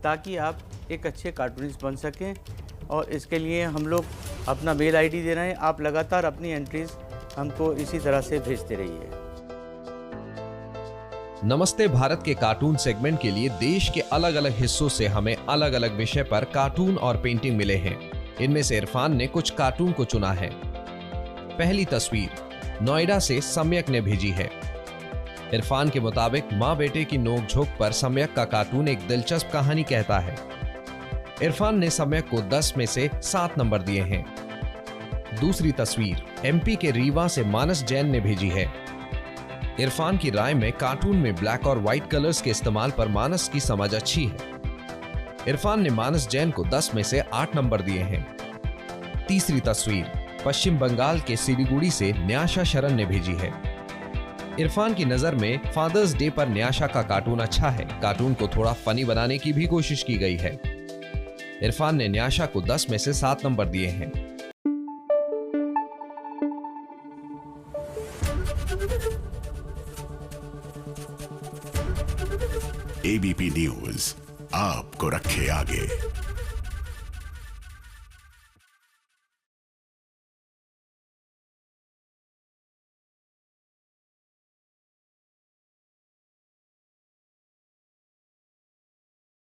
ताकि आप एक अच्छे कार्टूनिस्ट बन सकें. और इसके लिए हम लोग अपना मेल आईडी दे रहे हैं. आप लगातार अपनी एंट्रीज हमको इसी तरह से भेजते रहिए.
नमस्ते भारत के कार्टून सेगमेंट के लिए देश के अलग अलग हिस्सों से हमें अलग अलग विषय पर कार्टून और पेंटिंग मिले हैं. इनमें से इरफान ने कुछ कार्टून को चुना है. पहली तस्वीर नोएडा से सम्यक ने भेजी है. इरफान के मुताबिक माँ बेटे की नोकझोंक पर सम्यक का कार्टून एक दिलचस्प कहानी कहता है. इरफान ने सम्यक को 10 में से 7 नंबर दिए हैं. दूसरी तस्वीर एमपी के रीवा से मानस जैन ने भेजी है. इरफान की राय में कार्टून में ब्लैक और व्हाइट कलर्स के इस्तेमाल पर मानस की समझ अच्छी है. इरफान ने मानस जैन को 10 में से 8 नंबर दिए हैं. तीसरी तस्वीर पश्चिम बंगाल के सिलीगुड़ी से न्याशा शरण ने भेजी है। इरफान की नजर में फादर्स डे पर न्याशा का कार्टून अच्छा है। कार्टून को थोड़ा फनी बनाने की भी कोशिश की गई है। इरफान ने न्याशा को 10 में से 7 नंबर दिए हैं।
एबीपी न्यूज आपको रखे आगे।